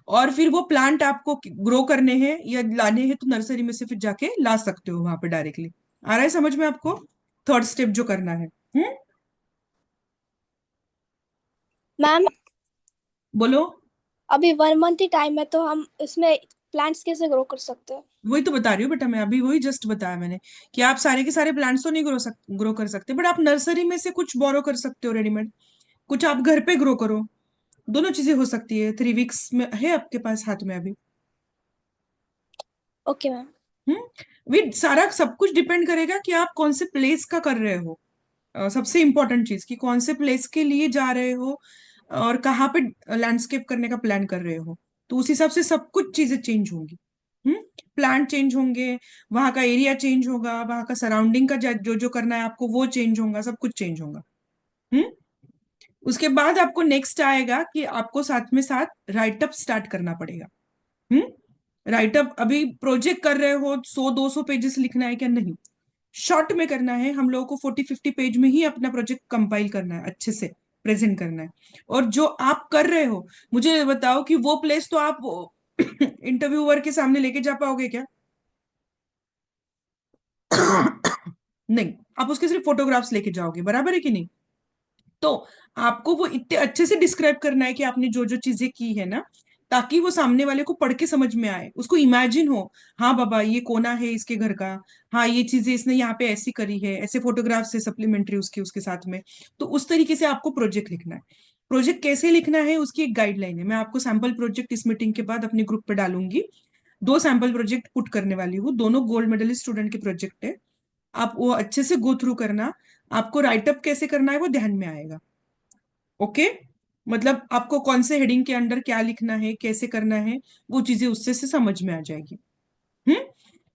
और फिर वो प्लांट आपको ग्रो करने हैं या लाने हैं तो नर्सरी में से फिर जाके ला सकते हो वहां पे डायरेक्टली। आ रहा है समझ में आपको थर्ड स्टेप जो करना है? मैम बोलो। अभी 1 मंथ ही टाइम है, तो हम इसमें प्लांट्स कैसे ग्रो कर सकते हैं? वही तो बता रही हूँ बेटा, मैं अभी वही जस्ट बताया मैंने कि आप सारे के सारे प्लांट्स तो नहीं ग्रो कर सकते, बट आप नर्सरी में से कुछ बोरो कर सकते हो रेडीमेड, कुछ आप घर पे ग्रो करो। दोनों चीजें हो सकती है। 3 वीक्स में है आपके पास हाथ में अभी। Okay ma'am. वे सारा सब कुछ डिपेंड करेगा कि आप कौन से प्लेस का कर रहे हो। सबसे इंपॉर्टेंट चीज कि कौन से प्लेस के लिए जा रहे हो और कहाँ पे लैंडस्केप करने का प्लान कर रहे हो, तो उस हिसाब से सब कुछ चीजें चेंज होंगी। प्लांट चेंज होंगे, वहां का एरिया चेंज होगा, वहां का सराउंडिंग का जो जो करना है आपको वो चेंज होगा, सब कुछ चेंज होगा। हम्म उसके बाद आपको नेक्स्ट आएगा कि आपको साथ में साथ राइटअप स्टार्ट करना पड़ेगा। राइटअप अभी प्रोजेक्ट कर रहे हो 100-200 पेजेस लिखना है क्या? नहीं, शॉर्ट में करना है। हम लोगों को 40-50 पेज में ही अपना प्रोजेक्ट कंपाइल करना है, अच्छे से प्रेजेंट करना है। और जो आप कर रहे हो, मुझे ये बताओ कि वो प्लेस तो आप इंटरव्यूअर के सामने लेके जा पाओगे क्या? नहीं, आप उसके सिर्फ फोटोग्राफ्स लेके जाओगे, बराबर है कि नहीं? तो आपको वो इतने अच्छे से डिस्क्राइब करना है कि आपने जो जो चीजें की है ना, ताकि वो सामने वाले को पढ़ के समझ में आए, उसको इमेजिन हो, हाँ बाबा ये कोना है इसके घर का, हाँ ये चीजें इसने यहाँ पे ऐसी करी है, ऐसे फोटोग्राफ से सप्लीमेंट्री उसके उसके साथ में। तो उस तरीके से आपको प्रोजेक्ट लिखना है। प्रोजेक्ट कैसे लिखना है उसकी एक गाइडलाइन है, मैं आपको सैंपल प्रोजेक्ट इस मीटिंग के बाद अपने ग्रुप पे डालूंगी। 2 सैंपल प्रोजेक्ट पुट करने वाली हूँ, दोनों गोल्ड मेडलिस्ट स्टूडेंट के प्रोजेक्ट है। आप वो अच्छे से गो थ्रू करना। आपको राइटअप कैसे करना है वो ध्यान में आएगा। ओके, मतलब आपको कौन से हेडिंग के अंडर क्या लिखना है, कैसे करना है, वो चीजें उससे से समझ में आ जाएगी। हम्म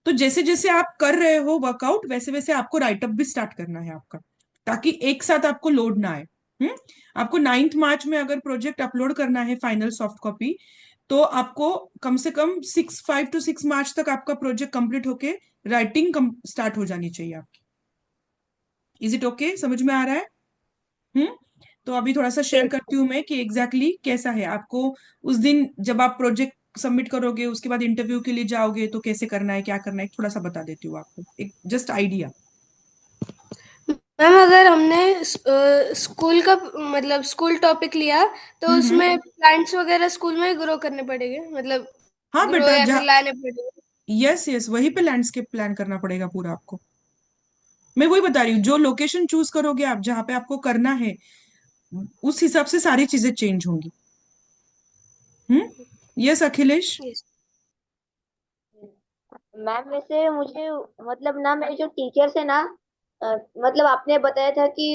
तो जैसे जैसे आप कर रहे हो वर्कआउट, वैसे वैसे आपको राइटअप भी स्टार्ट करना है आपका, ताकि एक साथ आपको लोड ना आए। हम्म आपको 9 मार्च में अगर प्रोजेक्ट अपलोड करना है फाइनल सॉफ्ट कॉपी, तो आपको कम से कम 5 to 6 मार्च तक आपका प्रोजेक्ट कंप्लीट होके राइटिंग स्टार्ट हो जानी चाहिए आपकी। Is it okay? समझ में आ रहा है? हम्म तो अभी थोड़ा सा शेयर करती हूँ मैं कि एग्जैक्टली कैसा है आपको। उस दिन जब आप प्रोजेक्ट सबमिट करोगे, उसके बाद इंटरव्यू के लिए जाओगे, तो कैसे करना है, क्या करना है, थोड़ा सा बता देती हूँ आपको, एक जस्ट आइडिया। मैम अगर हमने स्कूल का मतलब स्कूल टॉपिक लिया तो हम्म। उसमें प्लांट्स वगैरह स्कूल में ग्रो करने पड़ेंगे, मतलब हाँ ग्रो बेटा, या फिर जहाँ, लाने पड़ेंगे? यस यस, वहीं पे लैंडस्केप प्लान करना पड़ेगा पूरा आपको। मैं वही बता रही हूँ, जो लोकेशन चूज करोगे आप जहाँ पे आपको करना है, उस हिसाब से सारी चीजें चेंज होंगी। यस अखिलेश। Yes. मैम वैसे मुझे मतलब ना मेरे जो टीचर्स है ना, मतलब आपने बताया था कि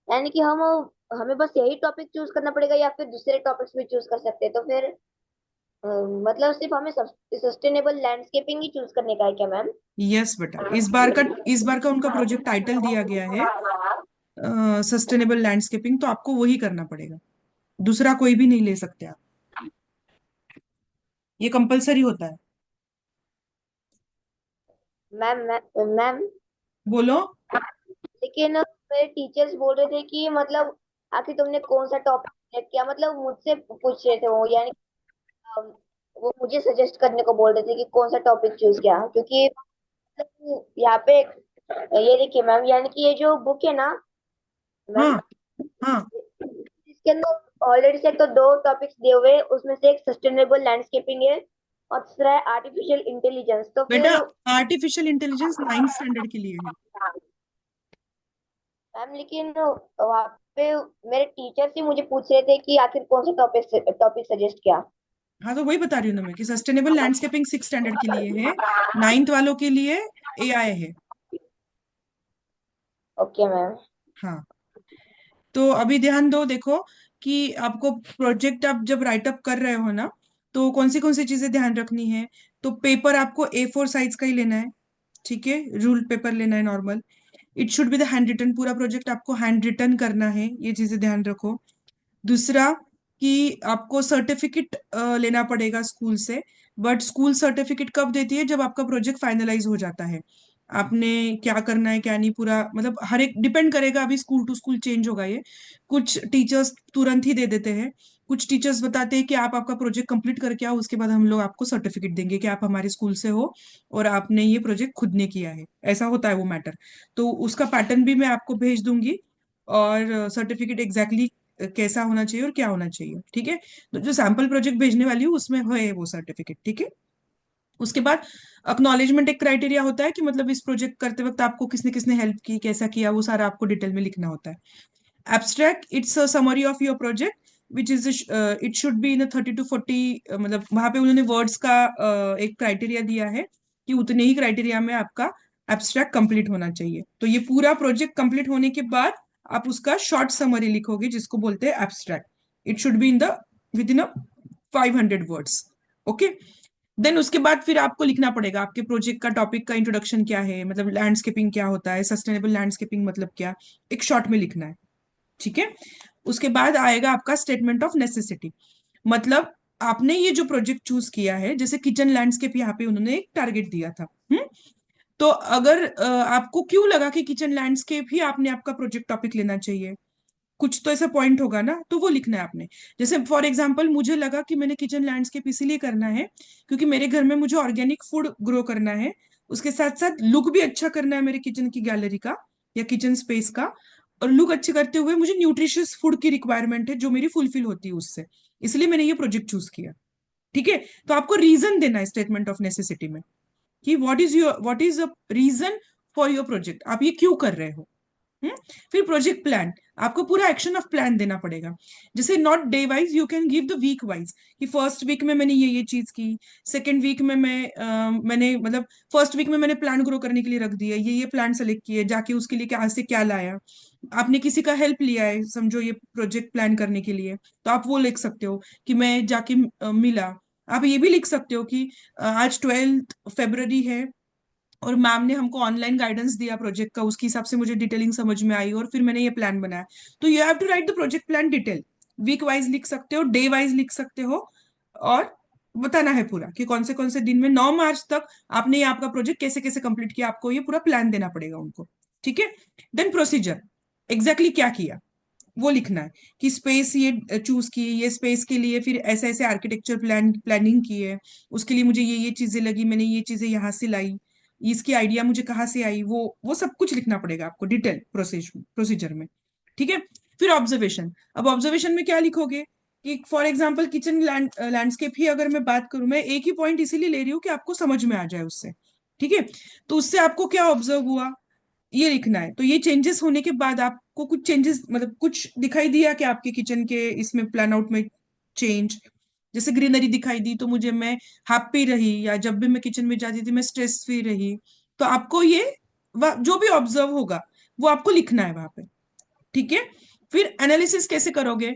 यानी कि हम हमें बस यही टॉपिक चूज करना पड़ेगा या फिर दूसरे टॉपिक्स भी चूज कर सकते हैं, तो फिर मतलब सिर्फ हमें सस्टेनेबल लैंडस्केपिंग ही चूज करने का है क्या मैम? यस बेटा, इस बार का उनका प्रोजेक्ट टाइटल दिया गया है सस्टेनेबल लैंडस्केपिंग, तो आपको वही करना पड़ेगा, दूसरा कोई भी नहीं ले सकते आप, ये कंपलसरी होता है। मैम मैम बोलो। लेकिन मेरे टीचर्स बोल रहे थे कि मतलब आखिर तुमने कौन सा टॉपिक सिलेक्ट किया, मतलब मुझसे पूछ रहे थे वो, यानी अम, वो मुझे सजेस्ट करने को बोल रहे थे कि कौन सा टॉपिक चूज किया, क्योंकि मतलब यहाँ पे ये देखिए मैम, यानी कि ये जो बुक है ना मैम, हाँ हाँ इसके अंदर ऑलरेडी से एक तो 2 टॉपिक्स दिए हुए हैं, उसमें से एक सस्टेनेबल लैंडस्केपिंग है और दूसरा है आर्टिफिशियल इंटेलिजेंस, तो बेटा, फिर आर्टिफिशियल इंटेलिजेंस 9th स्टैंडर्ड के लिए है। मैम लेकिन वहाँ पे मेरे टीचर ही मुझे पूछ रहे थे कि आखिर कौन सा टॉपिक टॉपिक सजेस्ट किया। हाँ, तो वही बता रही हूँ ना मैं कि सस्टेनेबल लैंडस्केपिंग 6th स्टैंडर्ड के लिए है, 9th वालों के लिए AI है। Okay ma'am. हाँ, तो अभी ध्यान दो, देखो कि आपको प्रोजेक्ट आप जब राइटअप कर रहे हो ना, तो कौन सी चीजें ध्यान रखनी है। तो पेपर आपको A4 साइज का ही लेना है, ठीक है, रूल पेपर लेना है normal. It should be the handwritten, पूरा प्रोजेक्ट आपको हैंड रिटन करना है, ये चीजें ध्यान रखो। दूसरा, कि आपको सर्टिफिकेट लेना पड़ेगा स्कूल से, बट स्कूल सर्टिफिकेट कब देती है? जब आपका प्रोजेक्ट फाइनलाइज हो जाता है। आपने क्या करना है क्या नहीं पूरा, मतलब हर एक डिपेंड करेगा, अभी स्कूल टू स्कूल चेंज होगा ये। कुछ टीचर्स तुरंत ही दे देते हैं, कुछ टीचर्स बताते हैं कि आप आपका प्रोजेक्ट कंप्लीट करके आओ, उसके बाद हम लोग आपको सर्टिफिकेट देंगे कि आप हमारे स्कूल से हो और आपने ये प्रोजेक्ट खुद ने किया है। ऐसा होता है वो मैटर। तो उसका पैटर्न भी मैं आपको भेज दूंगी, और सर्टिफिकेट एग्जैक्टली कैसा होना चाहिए और क्या होना चाहिए, ठीक है। तो जो सैंपल प्रोजेक्ट भेजने वाली हूँ उसमें है वो सर्टिफिकेट, ठीक है। उसके बाद अक्नॉलेजमेंट एक क्राइटेरिया होता है कि मतलब इस प्रोजेक्ट करते वक्त आपको किसने किसने हेल्प की, कैसा किया, वो सारा आपको डिटेल में लिखना होता है। Abstract, it's a summary of your project which is it should be in 30 to 40, मतलब वहां पे उन्होंने वर्ड्स का एक क्राइटेरिया दिया है कि उतने ही क्राइटेरिया में आपका एब्स्ट्रैक्ट कंप्लीट होना चाहिए। तो ये पूरा प्रोजेक्ट कंप्लीट होने के बाद आप उसका शॉर्ट समरी लिखोगे जिसको बोलते हैं abstract. It should be in the within 500 words. Okay. Then उसके बाद फिर आपको लिखना पड़ेगा आपके प्रोजेक्ट का टॉपिक का इंट्रोडक्शन क्या है, मतलब लैंडस्केपिंग क्या होता है, सस्टेनेबल लैंडस्केपिंग मतलब क्या, एक शॉर्ट में लिखना है, ठीक है। उसके बाद आएगा आपका स्टेटमेंट ऑफ नेसेसिटी। मतलब आपने ये जो प्रोजेक्ट चूज किया है, जैसे किचन लैंडस्केप, यहाँ पे उन्होंने एक टारगेट दिया था। तो अगर आपको क्यों लगा कि किचन लैंडस्केप ही आपने आपका प्रोजेक्ट टॉपिक लेना चाहिए, कुछ तो ऐसा पॉइंट होगा ना, तो वो लिखना है आपने। जैसे फॉर एग्जांपल मुझे लगा कि मैंने किचन लैंडस्केप इसीलिए करना है क्योंकि मेरे घर में मुझे ऑर्गेनिक फूड ग्रो करना है, उसके साथ साथ लुक भी अच्छा करना है मेरे किचन की गैलरी का या किचन स्पेस का, और लुक अच्छे करते हुए मुझे न्यूट्रिशियस फूड की रिक्वायरमेंट है जो मेरी फुलफिल होती है उससे, इसलिए मैंने ये प्रोजेक्ट चूज किया, ठीक है। तो आपको रीजन देना है स्टेटमेंट ऑफ नेसेसिटी में कि what is the reason for your project, आप ये क्यों कर रहे हो। हम्म। फिर प्रोजेक्ट प्लान, आपको पूरा एक्शन ऑफ प्लान देना पड़ेगा। जैसे not day wise, you can give the week wise कि फर्स्ट वीक में मैंने ये चीज की, सेकेंड वीक में मैंने मतलब फर्स्ट वीक में मैंने प्लान ग्रो करने के लिए रख दिया, ये प्लान सेलेक्ट किए, जाके उसके लिए क्या से क्या लाया, आपने किसी का हेल्प लिया है समझो ये प्रोजेक्ट प्लान करने के लिए, तो आप वो लिख सकते हो कि मैं जाके मिला। आप ये भी लिख सकते हो कि आज 12 फरवरी है और मैम ने हमको ऑनलाइन गाइडेंस दिया प्रोजेक्ट का, उसके हिसाब से मुझे डिटेलिंग समझ में आई और फिर मैंने ये प्लान बनाया। तो you have to write the project plan detail, week wise लिख सकते हो, डे वाइज लिख सकते हो, और बताना है पूरा कि कौन से दिन में 9 मार्च तक आपने ये आपका प्रोजेक्ट कैसे कैसे कंप्लीट किया, आपको ये पूरा प्लान देना पड़ेगा उनको, ठीक है। देन प्रोसीजर, एग्जैक्टली क्या किया वो लिखना है कि स्पेस ये चूज की, ये स्पेस के लिए फिर ऐसे ऐसे आर्किटेक्चर प्लानिंग की है, उसके लिए मुझे ये चीजें लगी, मैंने ये चीजें यहाँ से लाई, इसकी आइडिया मुझे कहाँ से आई, वो सब कुछ लिखना पड़ेगा आपको डिटेल प्रोसीजर में, ठीक है। फिर ऑब्जर्वेशन, अब ऑब्जर्वेशन में क्या लिखोगे कि फॉर एग्जाम्पल किचन लैंडस्केप ही अगर मैं बात करूं, मैं एक ही पॉइंट इसीलिए ले रही हूँ कि आपको समझ में आ जाए उससे, ठीक है। तो उससे आपको क्या ऑब्जर्व हुआ ये लिखना है। तो ये चेंजेस होने के बाद आपको कुछ चेंजेस मतलब कुछ दिखाई दिया कि आपके किचन के इसमें प्लान आउट में चेंज, जैसे ग्रीनरी दिखाई दी तो मुझे मैं हैप्पी रही, या जब भी मैं किचन में जाती थी मैं स्ट्रेस फ्री रही। तो आपको ये जो भी ऑब्जर्व होगा वो आपको लिखना है वहां पे, ठीक है। फिर एनालिसिस कैसे करोगे?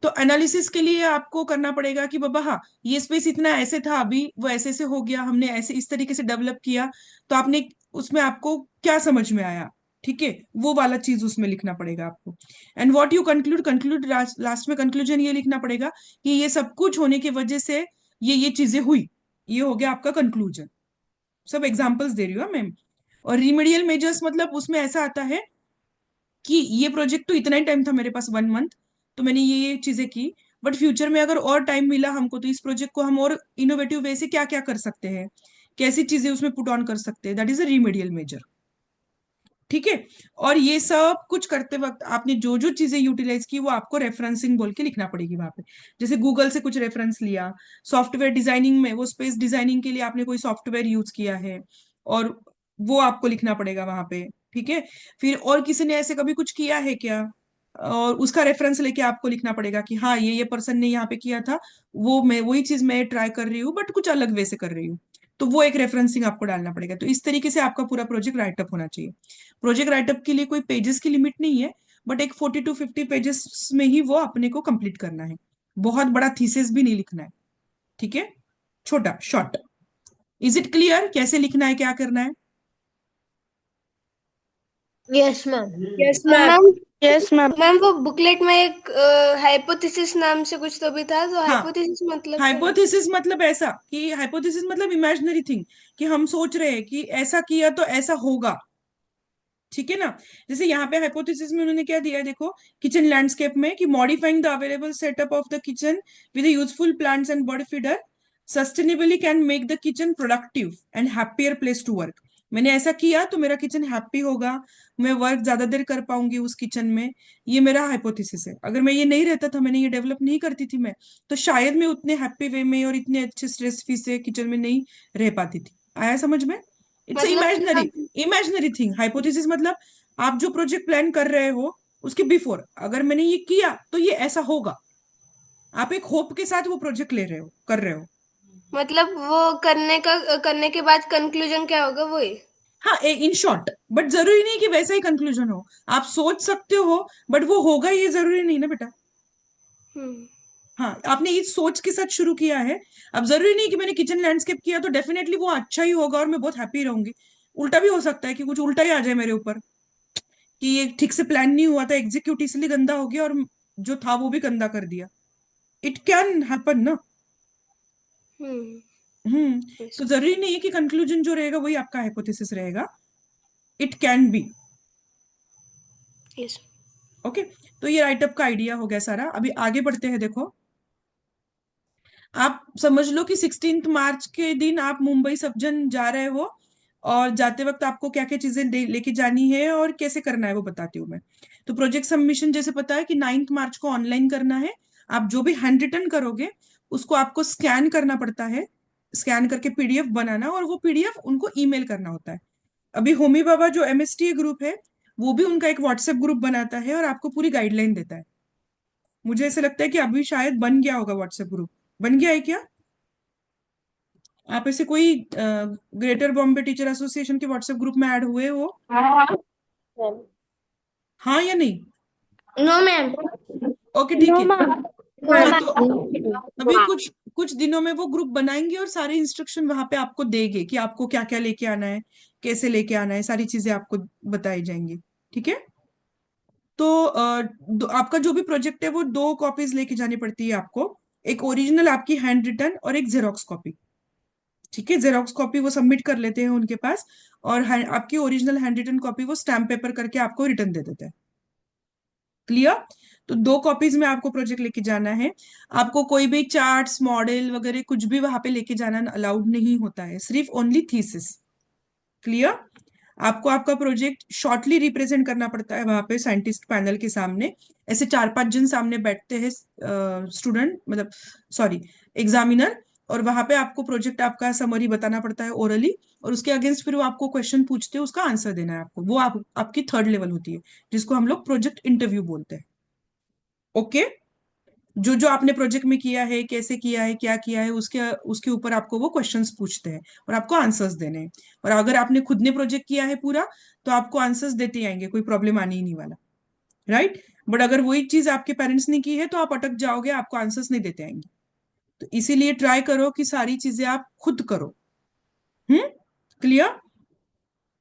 तो एनालिसिस के लिए आपको करना पड़ेगा कि बाबा हाँ ये स्पेस इतना ऐसे था, अभी वो ऐसे ऐसे हो गया, हमने ऐसे इस तरीके से डेवलप किया, तो आपने उसमें आपको क्या समझ में आया, ठीक है। वो वाला चीज उसमें लिखना पड़ेगा आपको। And what you conclude last में कंक्लूजन ये लिखना पड़ेगा कि ये सब कुछ होने की वजह से ये चीजें हुई, ये हो गया आपका कंक्लूजन। सब एग्जाम्पल्स दे रही हूँ मैम। और रिमेडियल मेजर्स मतलब उसमें ऐसा आता है कि ये प्रोजेक्ट तो इतना ही टाइम था मेरे पास 1 मंथ, तो मैंने ये चीजें की, बट फ्यूचर में अगर और टाइम मिला हमको तो इस प्रोजेक्ट को हम और इनोवेटिव वे से क्या क्या कर सकते हैं, कैसी चीजें उसमें पुट ऑन कर सकते हैं, that is a remedial measure, ठीक है। और ये सब कुछ करते वक्त आपने जो जो चीजें यूटिलाइज की वो आपको रेफरेंसिंग बोल के लिखना पड़ेगी वहां पे। जैसे गूगल से कुछ रेफरेंस लिया, सॉफ्टवेयर डिजाइनिंग में वो स्पेस डिजाइनिंग के लिए आपने कोई सॉफ्टवेयर यूज किया है और वो आपको लिखना पड़ेगा वहां पे, ठीक है। फिर और किसी ने ऐसे कभी कुछ किया है क्या, और उसका रेफरेंस लेके आपको लिखना पड़ेगा कि हाँ ये पर्सन ने यहाँ पे किया था, वो मैं वही चीज मैं ट्राई कर रही हूँ बट कुछ अलग वे से कर रही हूँ, तो वो एक रेफरेंसिंग आपको डालना पड़ेगा। तो इस तरीके से आपका पूरा प्रोजेक्ट राइटअप होना चाहिए। प्रोजेक्ट राइटअप के लिए कोई पेजेस की लिमिट नहीं है, बट एक 40 to 50 पेजेस में ही वो अपने को कंप्लीट करना है, बहुत बड़ा थीसिस भी नहीं लिखना है, ठीक है, छोटा शॉर्ट। इज इट क्लियर कैसे लिखना है क्या करना है? Yes ma'am. Yes ma'am ma'am. Yes ma'am. Ma'am वो बुकलेट में एक हाइपोथेसिस नाम से कुछ तो भी था, तो हाँ, हाइपोथेसिस मतलब क्या है? हाइपोथेसिस मतलब ऐसा कि हाइपोथेसिस मतलब इमेजिनरी थिंग, कि हम सोच रहे हैं कि ऐसा किया तो ऐसा होगा, ठीक है ना। जैसे यहाँ पे हाइपोथेसिस में उन्होंने क्या दिया है, देखो, किचन लैंडस्केप में कि modifying the available setup of the kitchen with useful plants and bird feeder sustainably can make the kitchen productive and happier place to work. मैंने ऐसा किया तो मेरा किचन हैप्पी होगा, मैं वर्क ज्यादा देर कर पाऊंगी उस किचन में। ये मेरा हाइपोथेसिस है। अगर मैं ये नहीं रहता था, मैंने ये डेवलप नहीं करती थी मैं, तो शायद मैं उतने हैप्पी वे में और इतने अच्छे स्ट्रेस फ्री से किचन में नहीं रह पाती थी। आया समझ में? इट्स मतलब इमेजिनरी, इमेजिनरी थिंग। हाइपोथेसिस मतलब आप जो प्रोजेक्ट प्लान कर रहे हो उसके बिफोर, अगर मैंने ये किया तो ये ऐसा होगा, आप एक होप के साथ वो प्रोजेक्ट ले रहे हो, कर रहे हो। मतलब वो करने के बाद कंक्लूजन क्या होगा वही? हाँ, इन शॉर्ट, बट जरूरी नहीं कि वैसा ही कंक्लूजन हो। आप सोच सकते हो, बट वो होगा ये जरूरी नहीं ना बेटा। हम्म। हाँ, आपने इस सोच के साथ शुरू किया है। अब जरूरी नहीं कि मैंने किचन लैंडस्केप किया तो डेफिनेटली वो अच्छा ही होगा और मैं बहुत हैप्पी रहूंगी। उल्टा भी हो सकता है कि कुछ उल्टा ही आ जाए मेरे ऊपर, कि ये ठीक से प्लान नहीं हुआ था, एग्जीक्यूट इसलिए गंदा हो गया और जो था वो भी गंदा कर दिया। इट कैन हैपन ना। हम्म। हम्म। yes, तो जरूरी नहीं है कि कंक्लूजन जो रहेगा वही आपका हाइपोथेसिस रहेगा। It can be. yes. Okay. तो ये राइटअप का आइडिया हो गया सारा। अभी आगे बढ़ते हैं। देखो, आप समझ लो कि 16 मार्च के दिन आप मुंबई सब जन जा रहे हो, और जाते वक्त आपको क्या क्या चीजें लेके जानी है और कैसे करना है वो बताती हूँ मैं। तो प्रोजेक्ट सबमिशन जैसे पता है कि 9 मार्च को ऑनलाइन करना है। आप जो भी हैंड रिटन करोगे उसको आपको स्कैन करना पड़ता है, स्कैन करके पीडीएफ बनाना, और वो पीडीएफ उनको ईमेल करना होता है। अभी होमी बाबा जो एमएसटी ग्रुप है, वो भी उनका एक व्हाट्सएप ग्रुप बनाता है और आपको पूरी गाइडलाइन देता है। मुझे ऐसा लगता है कि अभी शायद बन गया होगा व्हाट्सएप ग्रुप। बन गया है क्या? आप ऐसे कोई ग्रेटर बॉम्बे टीचर एसोसिएशन के व्हाट्सएप ग्रुप में ऐड हुए हो? मैम। हाँ या नहीं? No ma'am. ओके, ठीक नो है। मैम। हाँ, तो अभी कुछ कुछ दिनों में वो ग्रुप बनाएंगे और सारे इंस्ट्रक्शन वहां पे आपको देंगे कि आपको क्या क्या लेके आना है, कैसे लेके आना है, सारी चीजें आपको बताई जाएंगी। ठीक है। तो आपका जो भी प्रोजेक्ट है वो 2 कॉपीज लेके जानी पड़ती है आपको। एक ओरिजिनल आपकी हैंड रिटन और एक जेरोक्स कॉपी। ठीक है, जेरोक्स कॉपी वो सबमिट कर लेते हैं उनके पास, और आपकी ओरिजिनल हैंड रिटन कॉपी वो स्टैम्प पेपर करके आपको रिटर्न दे देते हैं। क्लियर? तो 2 कॉपीज में आपको प्रोजेक्ट लेके जाना है। आपको कोई भी चार्ट्स मॉडल वगैरह कुछ भी वहां पे लेके जाना अलाउड नहीं होता है, सिर्फ ओनली थीसिस। क्लियर? आपको आपका प्रोजेक्ट शॉर्टली रिप्रेजेंट करना पड़ता है वहां पे साइंटिस्ट पैनल के सामने। ऐसे 4-5 जन सामने बैठते हैं, स्टूडेंट मतलब, सॉरी, एग्जामिनर। और वहां पे आपको प्रोजेक्ट आपका समरी बताना पड़ता है ओरली, और उसके अगेंस्ट फिर वो आपको क्वेश्चन पूछते हैं, उसका आंसर देना है आपको। वो आपकी 3rd लेवल होती है, जिसको हम लोग प्रोजेक्ट इंटरव्यू बोलते हैं। ओके। जो जो आपने प्रोजेक्ट में किया है, कैसे किया है, क्या किया है, उसके उसके ऊपर आपको वो क्वेश्चंस पूछते हैं और आपको आंसर्स देने हैं। और अगर आपने खुद ने प्रोजेक्ट किया है पूरा, तो आपको आंसर्स देते आएंगे, कोई प्रॉब्लम आने ही नहीं वाला। राइट? बट अगर वही चीज आपके पेरेंट्स ने की है तो आप अटक जाओगे, आपको आंसर्स नहीं देते आएंगे। तो इसीलिए ट्राई करो कि सारी चीजें आप खुद करो। क्लियर?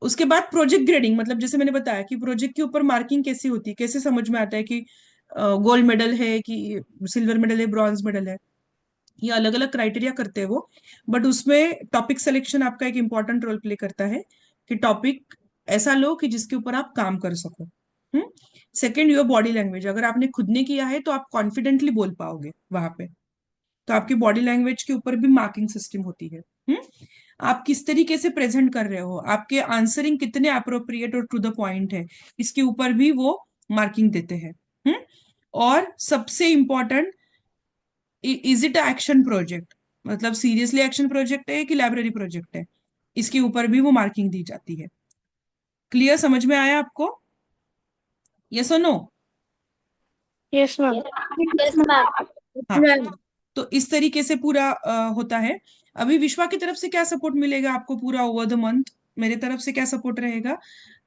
उसके बाद प्रोजेक्ट ग्रेडिंग, मतलब जैसे मैंने बताया कि प्रोजेक्ट के ऊपर मार्किंग कैसी होती है, कैसे समझ में आता है कि गोल्ड मेडल है कि सिल्वर मेडल है, ब्रॉन्ज मेडल है। ये अलग अलग क्राइटेरिया करते हैं वो। बट उसमें टॉपिक सिलेक्शन आपका एक इंपॉर्टेंट रोल प्ले करता है, कि टॉपिक ऐसा लो कि जिसके ऊपर आप काम कर सको। Second, your body language. अगर आपने खुद ने किया है तो आप कॉन्फिडेंटली बोल पाओगे वहां पे। तो आपकी बॉडी लैंग्वेज के ऊपर भी मार्किंग सिस्टम होती है। आप किस तरीके से प्रेजेंट कर रहे हो, आपके आंसरिंग कितने अप्रोप्रिएट और टू द पॉइंट है, इसके ऊपर भी वो मार्किंग देते हैं। और सबसे important, is it action project, मतलब सीरियसली एक्शन प्रोजेक्ट है कि लाइब्रेरी प्रोजेक्ट है, इसके ऊपर भी वो मार्किंग दी जाती है। क्लियर? समझ में आया आपको? यस और नो? Yes ma'am. यस हाँ। मैम। तो इस तरीके से पूरा होता है। अभी विश्वा की तरफ से क्या सपोर्ट मिलेगा आपको पूरा ओवर द मंथ? मेरे तरफ से क्या सपोर्ट रहेगा?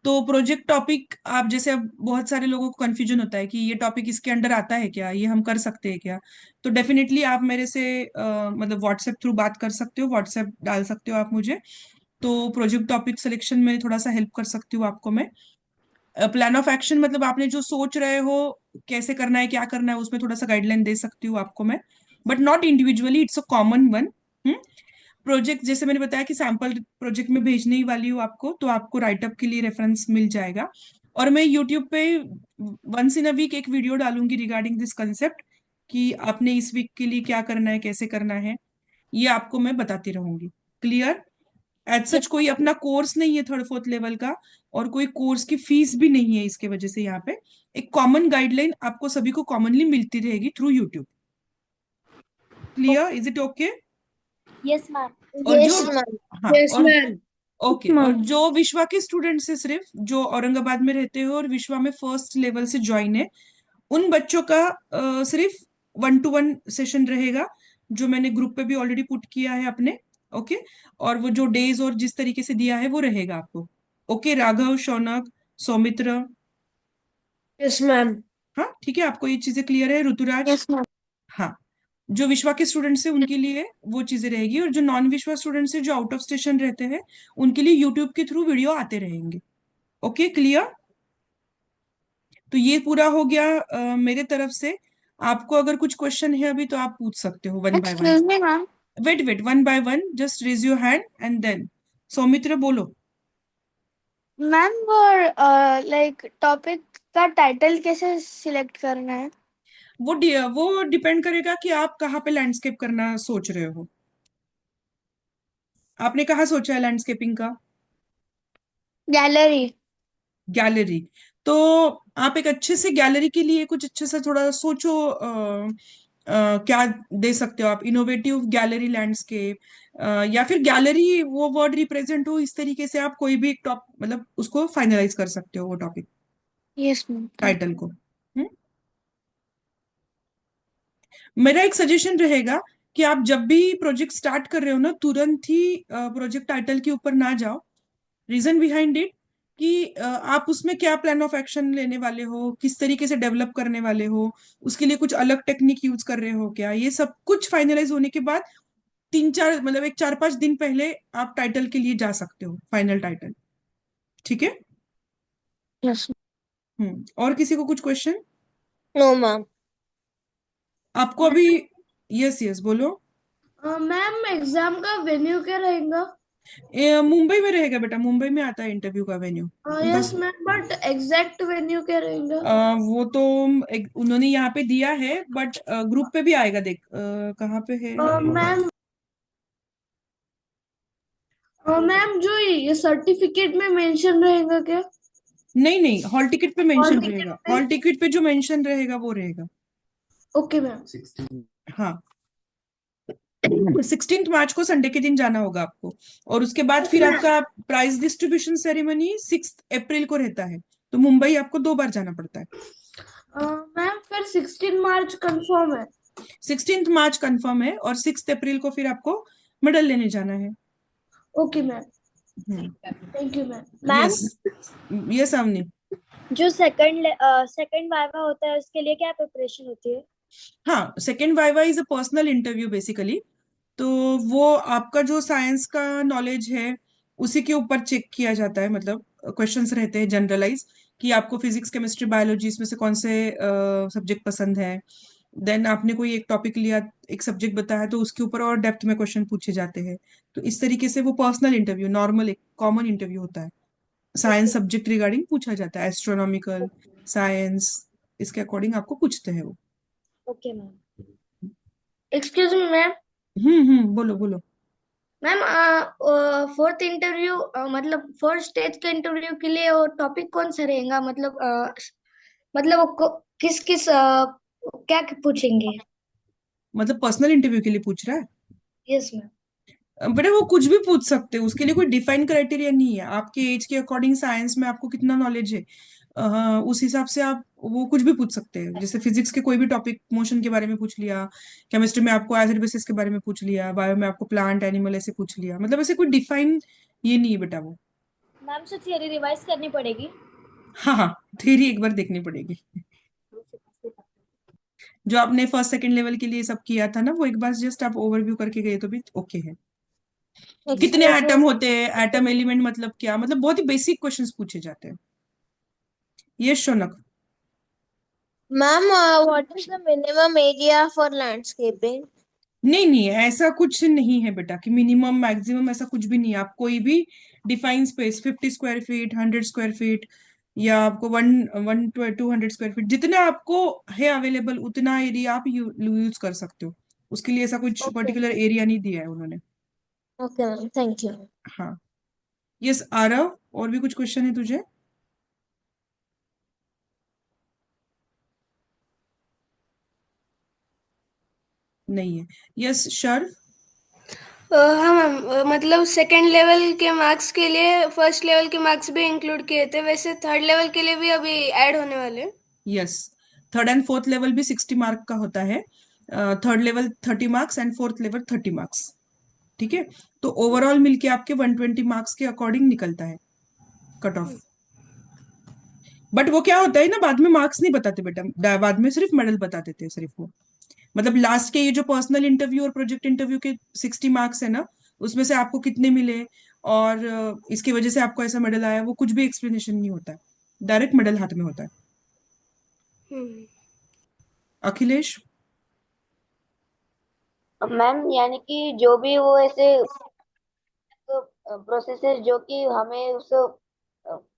तो प्रोजेक्ट टॉपिक, आप जैसे, अब बहुत सारे लोगों को कंफ्यूजन होता है कि ये टॉपिक इसके अंडर आता है क्या, ये हम कर सकते हैं क्या। तो डेफिनेटली आप मेरे से मतलब व्हाट्सएप थ्रू बात कर सकते हो, व्हाट्सएप डाल सकते हो आप मुझे। तो प्रोजेक्ट टॉपिक सिलेक्शन में थोड़ा सा हेल्प कर सकती हूँ आपको मैं। प्लान ऑफ एक्शन मतलब आपने जो सोच रहे हो कैसे करना है क्या करना है, उसमें थोड़ा सा गाइडलाइन दे सकती हूँ आपको मैं, but not individually, it's a common one. Project जैसे मैंने बताया कि सैंपल प्रोजेक्ट में भेजने ही वाली हूँ आपको, तो आपको राइटअप के लिए रेफरेंस मिल जाएगा। और मैं यूट्यूब पे वंस इन अ वीक एक वीडियो डालूंगी रिगार्डिंग दिस कंसेप्ट, कि आपने इस वीक के लिए क्या करना है कैसे करना है, ये आपको मैं बताती रहूंगी। क्लियर? एज सच कोई अपना कोर्स नहीं है थर्ड फोर्थ लेवल का, और कोई कोर्स की फीस भी नहीं है इसके वजह से। यहाँ पे एक कॉमन गाइडलाइन आपको सभी को कॉमनली मिलती रहेगी through YouTube. Clear? Is it okay? Yes ma'am. और जो, यस मैम। हाँ, यस और मैम। ओके, और जो विश्वा के स्टूडेंट्स है, सिर्फ जो औरंगाबाद में रहते हो और विश्वा में फर्स्ट लेवल से ज्वाइन है, उन बच्चों का सिर्फ 1-to-1 सेशन रहेगा, जो मैंने ग्रुप पे भी ऑलरेडी पुट किया है अपने। ओके, और वो जो डेज और जिस तरीके से दिया है वो रहेगा आपको। Okay Raghav, Shaunak, Saumitra, yes ma'am. हाँ ठीक है, आपको ये चीजें क्लियर है? ऋतुराज? Yes ma'am. हाँ, जो विश्वा के स्टूडेंट्स हैं उनके लिए वो चीजें रहेगी, और जो नॉन विश्वा स्टूडेंट्स हैं जो आउट ऑफ स्टेशन रहते हैं, उनके लिए यूट्यूब के थ्रू वीडियो आते रहेंगे। Okay clear? तो ये पूरा हो गया मेरे तरफ से। आपको अगर कुछ क्वेश्चन है अभी तो आप पूछ सकते हो one by one. Excuse me ma'am. Wait wait, one by one, just raise your hand and then Saumitra बोलो। मैम वो लाइक टॉपिक का टाइटल कैसे सिलेक्ट करना है? वो डिपेंड करेगा कि आप कहाँ पे लैंडस्केप करना सोच रहे हो। आपने कहाँ सोचा है लैंडस्केपिंग का? गैलरी। गैलरी। तो आप एक अच्छे से गैलरी के लिए कुछ अच्छे से थोड़ा सोचो, क्या दे सकते हो आप? इनोवेटिव गैलरी लैंडस्केप, या फिर गैलरी वो वर्ड रिप्रेजेंट हो इस तरीके से आप कोई भी एक टॉप मतलब उसको फाइनलाइज कर सकते हो वो टॉपिक यस मैम। टाइटल को। मेरा एक सजेशन रहेगा कि आप जब भी प्रोजेक्ट स्टार्ट कर रहे हो ना, तुरंत ही प्रोजेक्ट टाइटल के ऊपर ना जाओ। रीजन बिहाइंड इट कि आप उसमें क्या प्लान ऑफ एक्शन लेने वाले हो, किस तरीके से डेवलप करने वाले हो, उसके लिए कुछ अलग टेक्निक यूज कर रहे हो क्या, ये सब कुछ फाइनलाइज होने के बाद 3-4 मतलब एक 4-5 दिन पहले आप टाइटल के लिए जा सकते हो, फाइनल टाइटल। ठीक है? यस और किसी को कुछ क्वेश्चन? No ma'am. आपको अभी, यस यस बोलो। मैम एग्जाम का वेन्यू क्या रहेगा? मुंबई में रहेगा बेटा, मुंबई में आता है इंटरव्यू का venue. Yes ma'am, but exact venue क्या रहेगा? वो तो उन्होंने यहाँ पे दिया है, बट ग्रुप पे भी आएगा, देख कहाँ पे है। मैम मैम जो ये सर्टिफिकेट में मेंशन रहेगा क्या? नहीं नहीं, हॉल टिकट पे हॉल मेंशन टिकट रहेगा, पे? हॉल टिकट पे जो मेंशन रहेगा वो रहेगा। Okay ma'am. हाँ, 16 मार्च को संडे के दिन जाना होगा आपको, और उसके बाद फिर आपका प्राइज डिस्ट्रीब्यूशन सेरेमनी 6 अप्रैल को रहता है, तो मुंबई आपको 2 बार जाना पड़ता है। मैम फिर 16 मार्च कंफर्म है? 16 मार्च कंफर्म है, और 6 अप्रैल को फिर आपको मेडल लेने जाना है। Okay ma'am. Thank you ma'am. Ma'am, yes yes Avni. जो सेकंड वाइवा होता है उसके लिए क्या प्रिपरेशन होती है? हाँ, second viva is a personal interview basically. तो वो आपका जो साइंस का नॉलेज है उसी के ऊपर चेक किया जाता है, मतलब क्वेश्चंस रहते हैं जनरलाइज, कि आपको फिजिक्स केमिस्ट्री बायोलॉजी इसमें से कौन से सब्जेक्ट पसंद है। देन आपने कोई एक टॉपिक लिया, एक सब्जेक्ट बताया, तो उसके ऊपर और डेप्थ में क्वेश्चन पूछे जाते हैं। तो इस तरीके से वो पर्सनल इंटरव्यू, नॉर्मल एक कॉमन इंटरव्यू होता है। साइंस सब्जेक्ट रिगार्डिंग पूछा जाता है, एस्ट्रोनॉमिकल साइंस, इसके अकॉर्डिंग आपको पूछते हैं वो। Okay ma'am. Excuse me ma'am. बोलो बोलो। मैम फोर्थ इंटरव्यू मतलब फोर्थ स्टेज के इंटरव्यू के लिए वो टॉपिक कौन सा रहेगा? मतलब किस किस क्या पूछेंगे? मतलब पर्सनल इंटरव्यू के लिए पूछ रहा है? Yes ma'am. बेटा वो कुछ भी पूछ सकते हो, उसके लिए कोई डिफाइन क्राइटेरिया नहीं है। आपके एज के अकॉर्डिंग साइंस में आपको कितना नॉलेज है, उस हिसाब से आप वो कुछ भी पूछ सकते हैं। जैसे फिजिक्स के कोई भी टॉपिक, मोशन के बारे में पूछ लिया, केमिस्ट्री में आपको एसिड बेसिस के बारे में पूछ लिया, बायो में आपको प्लांट एनिमल ऐसे पूछ लिया, मतलब ऐसे कोई डिफाइन ये नहीं है बेटा वो। मैम से थियरी रिवाइज करनी पड़ेगी? हाँ हाँ, थ्योरी एक बार देखनी पड़ेगी। जो आपने फर्स्ट सेकंड लेवल के लिए सब किया था ना, वो एक बार जस्ट आप ओवरव्यू करके गए तो भी ओके है। कितने एक्सक्यूज एटम होते हैं, एटम एलिमेंट मतलब क्या, मतलब बहुत ही बेसिक क्वेश्चंस पूछे जाते हैं। ये Shaunak. Ma'am, what is the minimum area for landscaping? नहीं नहीं, ऐसा कुछ नहीं है बेटा कि मिनिमम मैक्सिमम, ऐसा कुछ भी नहीं है। आप कोई भी define space, 50 square feet, 100 square feet, या आपको वन वन 200 स्क्वायर फीट, जितना आपको है अवेलेबल उतना एरिया आप यूज कर सकते हो। उसके लिए ऐसा कुछ Okay. पर्टिकुलर एरिया नहीं दिया है उन्होंने। Okay, ma'am. Thank you. हाँ। यस आरव, और भी कुछ क्वेश्चन है तुझे? नहीं है। यस शर्व। हाँ मैम, मतलब सेकंड लेवल के मार्क्स के लिए फर्स्ट लेवल के मार्क्स भी इंक्लूड किए थे, वैसे थर्ड लेवल के लिए भी अभी ऐड होने वाले हैं। Yes, third and fourth level भी 60 मार्क का होता है। Third level 30 marks and fourth level 30 marks. ठीक है, तो ओवरऑल मिलके आपके 120 मार्क्स के अकॉर्डिंग निकलता है कट ऑफ। बट वो क्या होता है ना, बाद में मार्क्स नहीं बताते बेटा, बाद में सिर्फ मेडल बता देते हैं सिर्फ वो। मतलब लास्ट के ये जो पर्सनल इंटरव्यू और प्रोजेक्ट इंटरव्यू के 60 मार्क्स है ना, उसमें से आपको कितने मिले और इसकी वजह से आपको ऐसा मेडल आया, वो कुछ भी एक्सप्लेनेशन नहीं होता है, डायरेक्ट मेडल हाथ में होता है। हम्म। अखिलेश। मैम यानी कि जो भी वो ऐसे प्रोसेस है जो कि हमें उस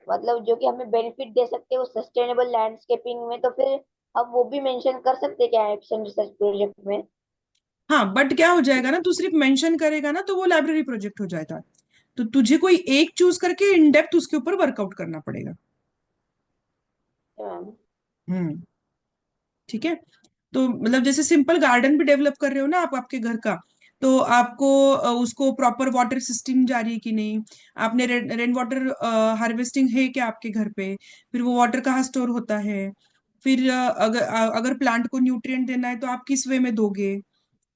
मतलब जो कि हमें बेनिफिट दे सकते हैं वो सस्टेनेबल लैंडस्केपिंग में, तो फिर हम वो भी मेंशन कर सकते हैं क्या एक्शन रिसर्च प्रोजेक्ट में? हाँ, बट क्या हो जाएगा ना, तू सिर्फ मेंशन करेगा ना तो वो लाइब्रेरी प्रोजेक्ट हो जाएगा। तो तुझे कोई एक चूज करके इन डेप्थ उसके ऊपर वर्कआउट करना पड़ेगा। मैम हम्म। ठीक है, तो मतलब जैसे सिंपल गार्डन भी डेवलप कर रहे हो ना आप आपके घर का, तो आपको उसको प्रॉपर वाटर सिस्टम जारी है कि नहीं, आपने रेन वाटर हार्वेस्टिंग है क्या आपके घर पे, फिर वो वाटर कहाँ स्टोर होता है, फिर अगर प्लांट को न्यूट्रिएंट देना है तो आप किस वे में दोगे,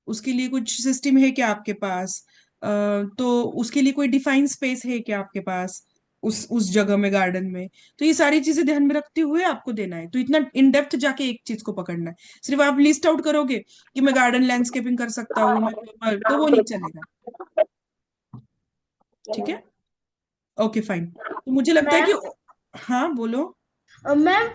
उसके लिए कुछ सिस्टम है क्या आपके पास, तो उसके लिए कोई डिफाइन स्पेस है क्या आपके पास उस जगह में, गार्डन में। तो ये सारी चीजें ध्यान में रखते हुए आपको देना है, तो इतना इन डेप्थ जाके एक चीज को पकड़ना है। सिर्फ आप लिस्ट आउट करोगे कि मैं गार्डन लैंडस्केपिंग कर सकता हूँ तो वो नहीं चलेगा। ठीक है, ओके फाइन। तो मुझे लगता है कि, हाँ बोलो। मैम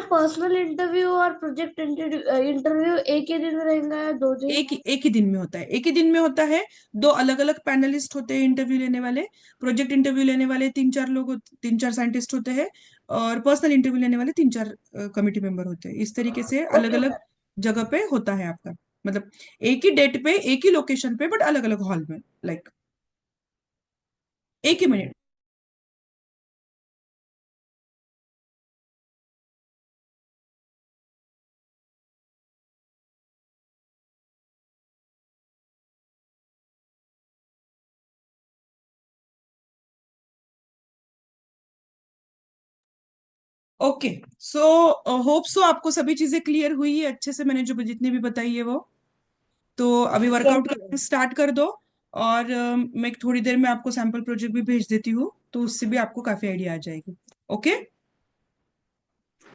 पर्सनल इंटरव्यू और प्रोजेक्ट इंटरव्यू एक ही दिन में रहेगा या 2 दिन? एक ही दिन में होता है, एक ही दिन में होता है। दो अलग अलग पैनलिस्ट होते हैं इंटरव्यू लेने वाले। प्रोजेक्ट इंटरव्यू लेने वाले 3-4 साइंटिस्ट होते हैं, और पर्सनल इंटरव्यू लेने वाले 3-4 कमिटी मेंबर होते हैं। इस तरीके से अलग ओके अलग जगह पे होता है आपका, मतलब एक ही डेट पे एक ही लोकेशन पे बट अलग अलग हॉल में, लाइक। एक ही minute. Okay, so hope so आपको सभी चीजें क्लियर हुई है अच्छे से, मैंने जो जितनी भी बताई है वो। तो अभी Yes, वर्कआउट करना स्टार्ट कर दो। और मैं थोड़ी देर में आपको सैंपल प्रोजेक्ट भी भेज देती हूँ, तो उससे भी आपको काफी आइडिया आ जाएगी। ओके,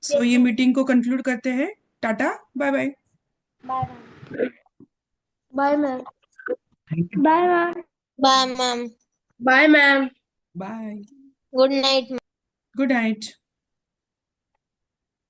सो ये मीटिंग को कंक्लूड करते हैं। Tata, bye bye. Bye ma'am. Bye ma'am. bye, ma'am. Bye ma'am. Bye. Good night. Good night.